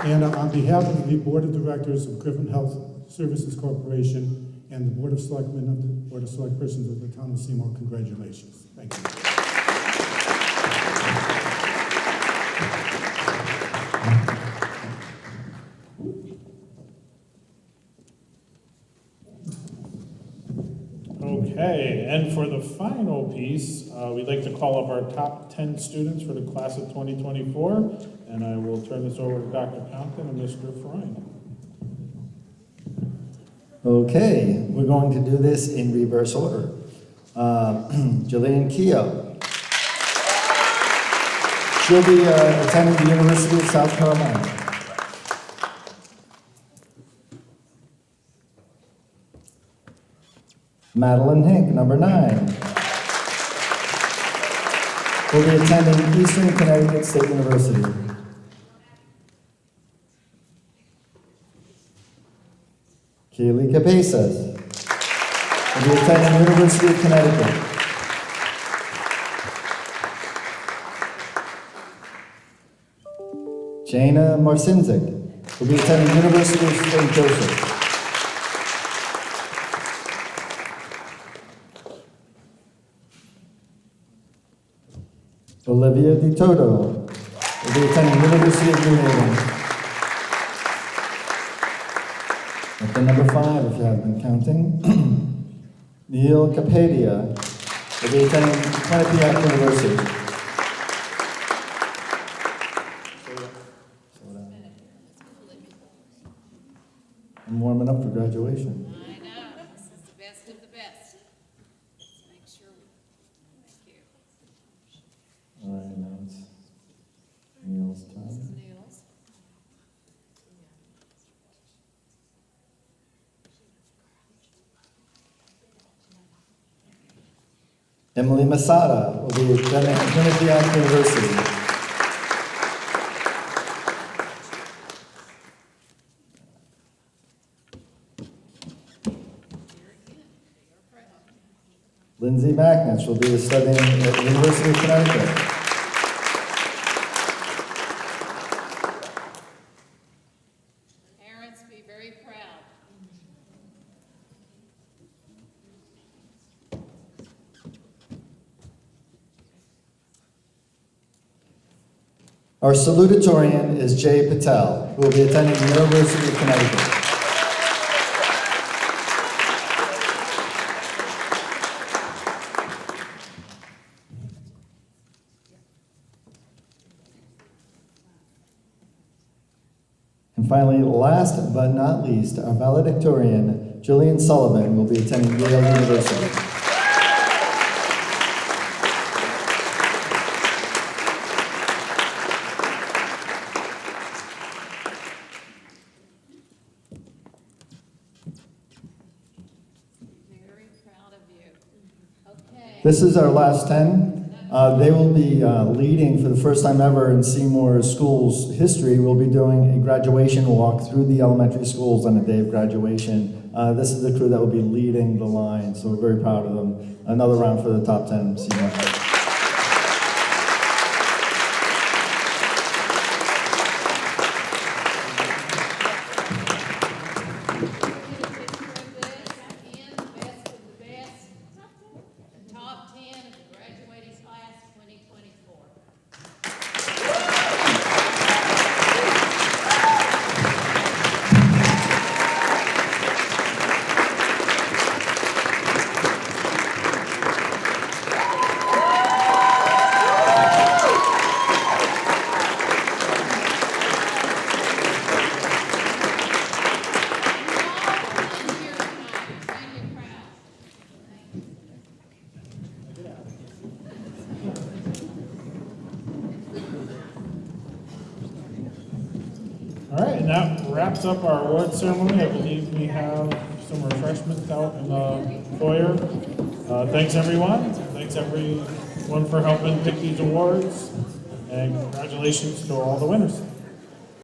Anna, on behalf of the Board of Directors of Griffin Health Services Corporation and the Board of Selectmen of the Board of Select Persons of the Town of Seymour, congratulations. Thank you. Okay, and for the final piece, we'd like to call up our top 10 students for the class of 2024, and I will turn this over to Dr. Compton and Mr. Freund. Okay, we're going to do this in reverse order. Jillian Keogh. She'll be attending the University of South Carolina. Madeline Hink, number 9. Will be attending Eastern Connecticut State University. Kaylee Capesas will be attending University of Connecticut. Jana Marcinzik will be attending University of St. Joseph. Olivia Di Toto will be attending University of New Haven. At the number 5, if you have been counting, Neil Capadia will be attending Quinnipiac University. I'm warming up for graduation. I know, this is the best of the best. Let's make sure, thank you. All right, now it's Neil's turn. This is Neil's. Emily Masada will be attending Quinnipiac University. Lindsay Macknich will be studying at the University of Connecticut. Parents, be very proud. Our salutatorian is Jay Patel, who will be attending the University of Connecticut. And finally, last but not least, our valedictorian, Jillian Sullivan, will be attending Yale University. Very proud of you. Okay. This is our last 10. They will be leading for the first time ever in Seymour School's history. We'll be doing a graduation walk through the elementary schools on the day of graduation. This is the crew that will be leading the line, so we're very proud of them. Another round for the top 10 Seymour. Top 10 of the graduating class 2024. All right, and that wraps up our award ceremony. I believe we have some refreshments out in the foyer. Thanks, everyone. Thanks, everyone, for helping pick these awards. And congratulations to all the winners.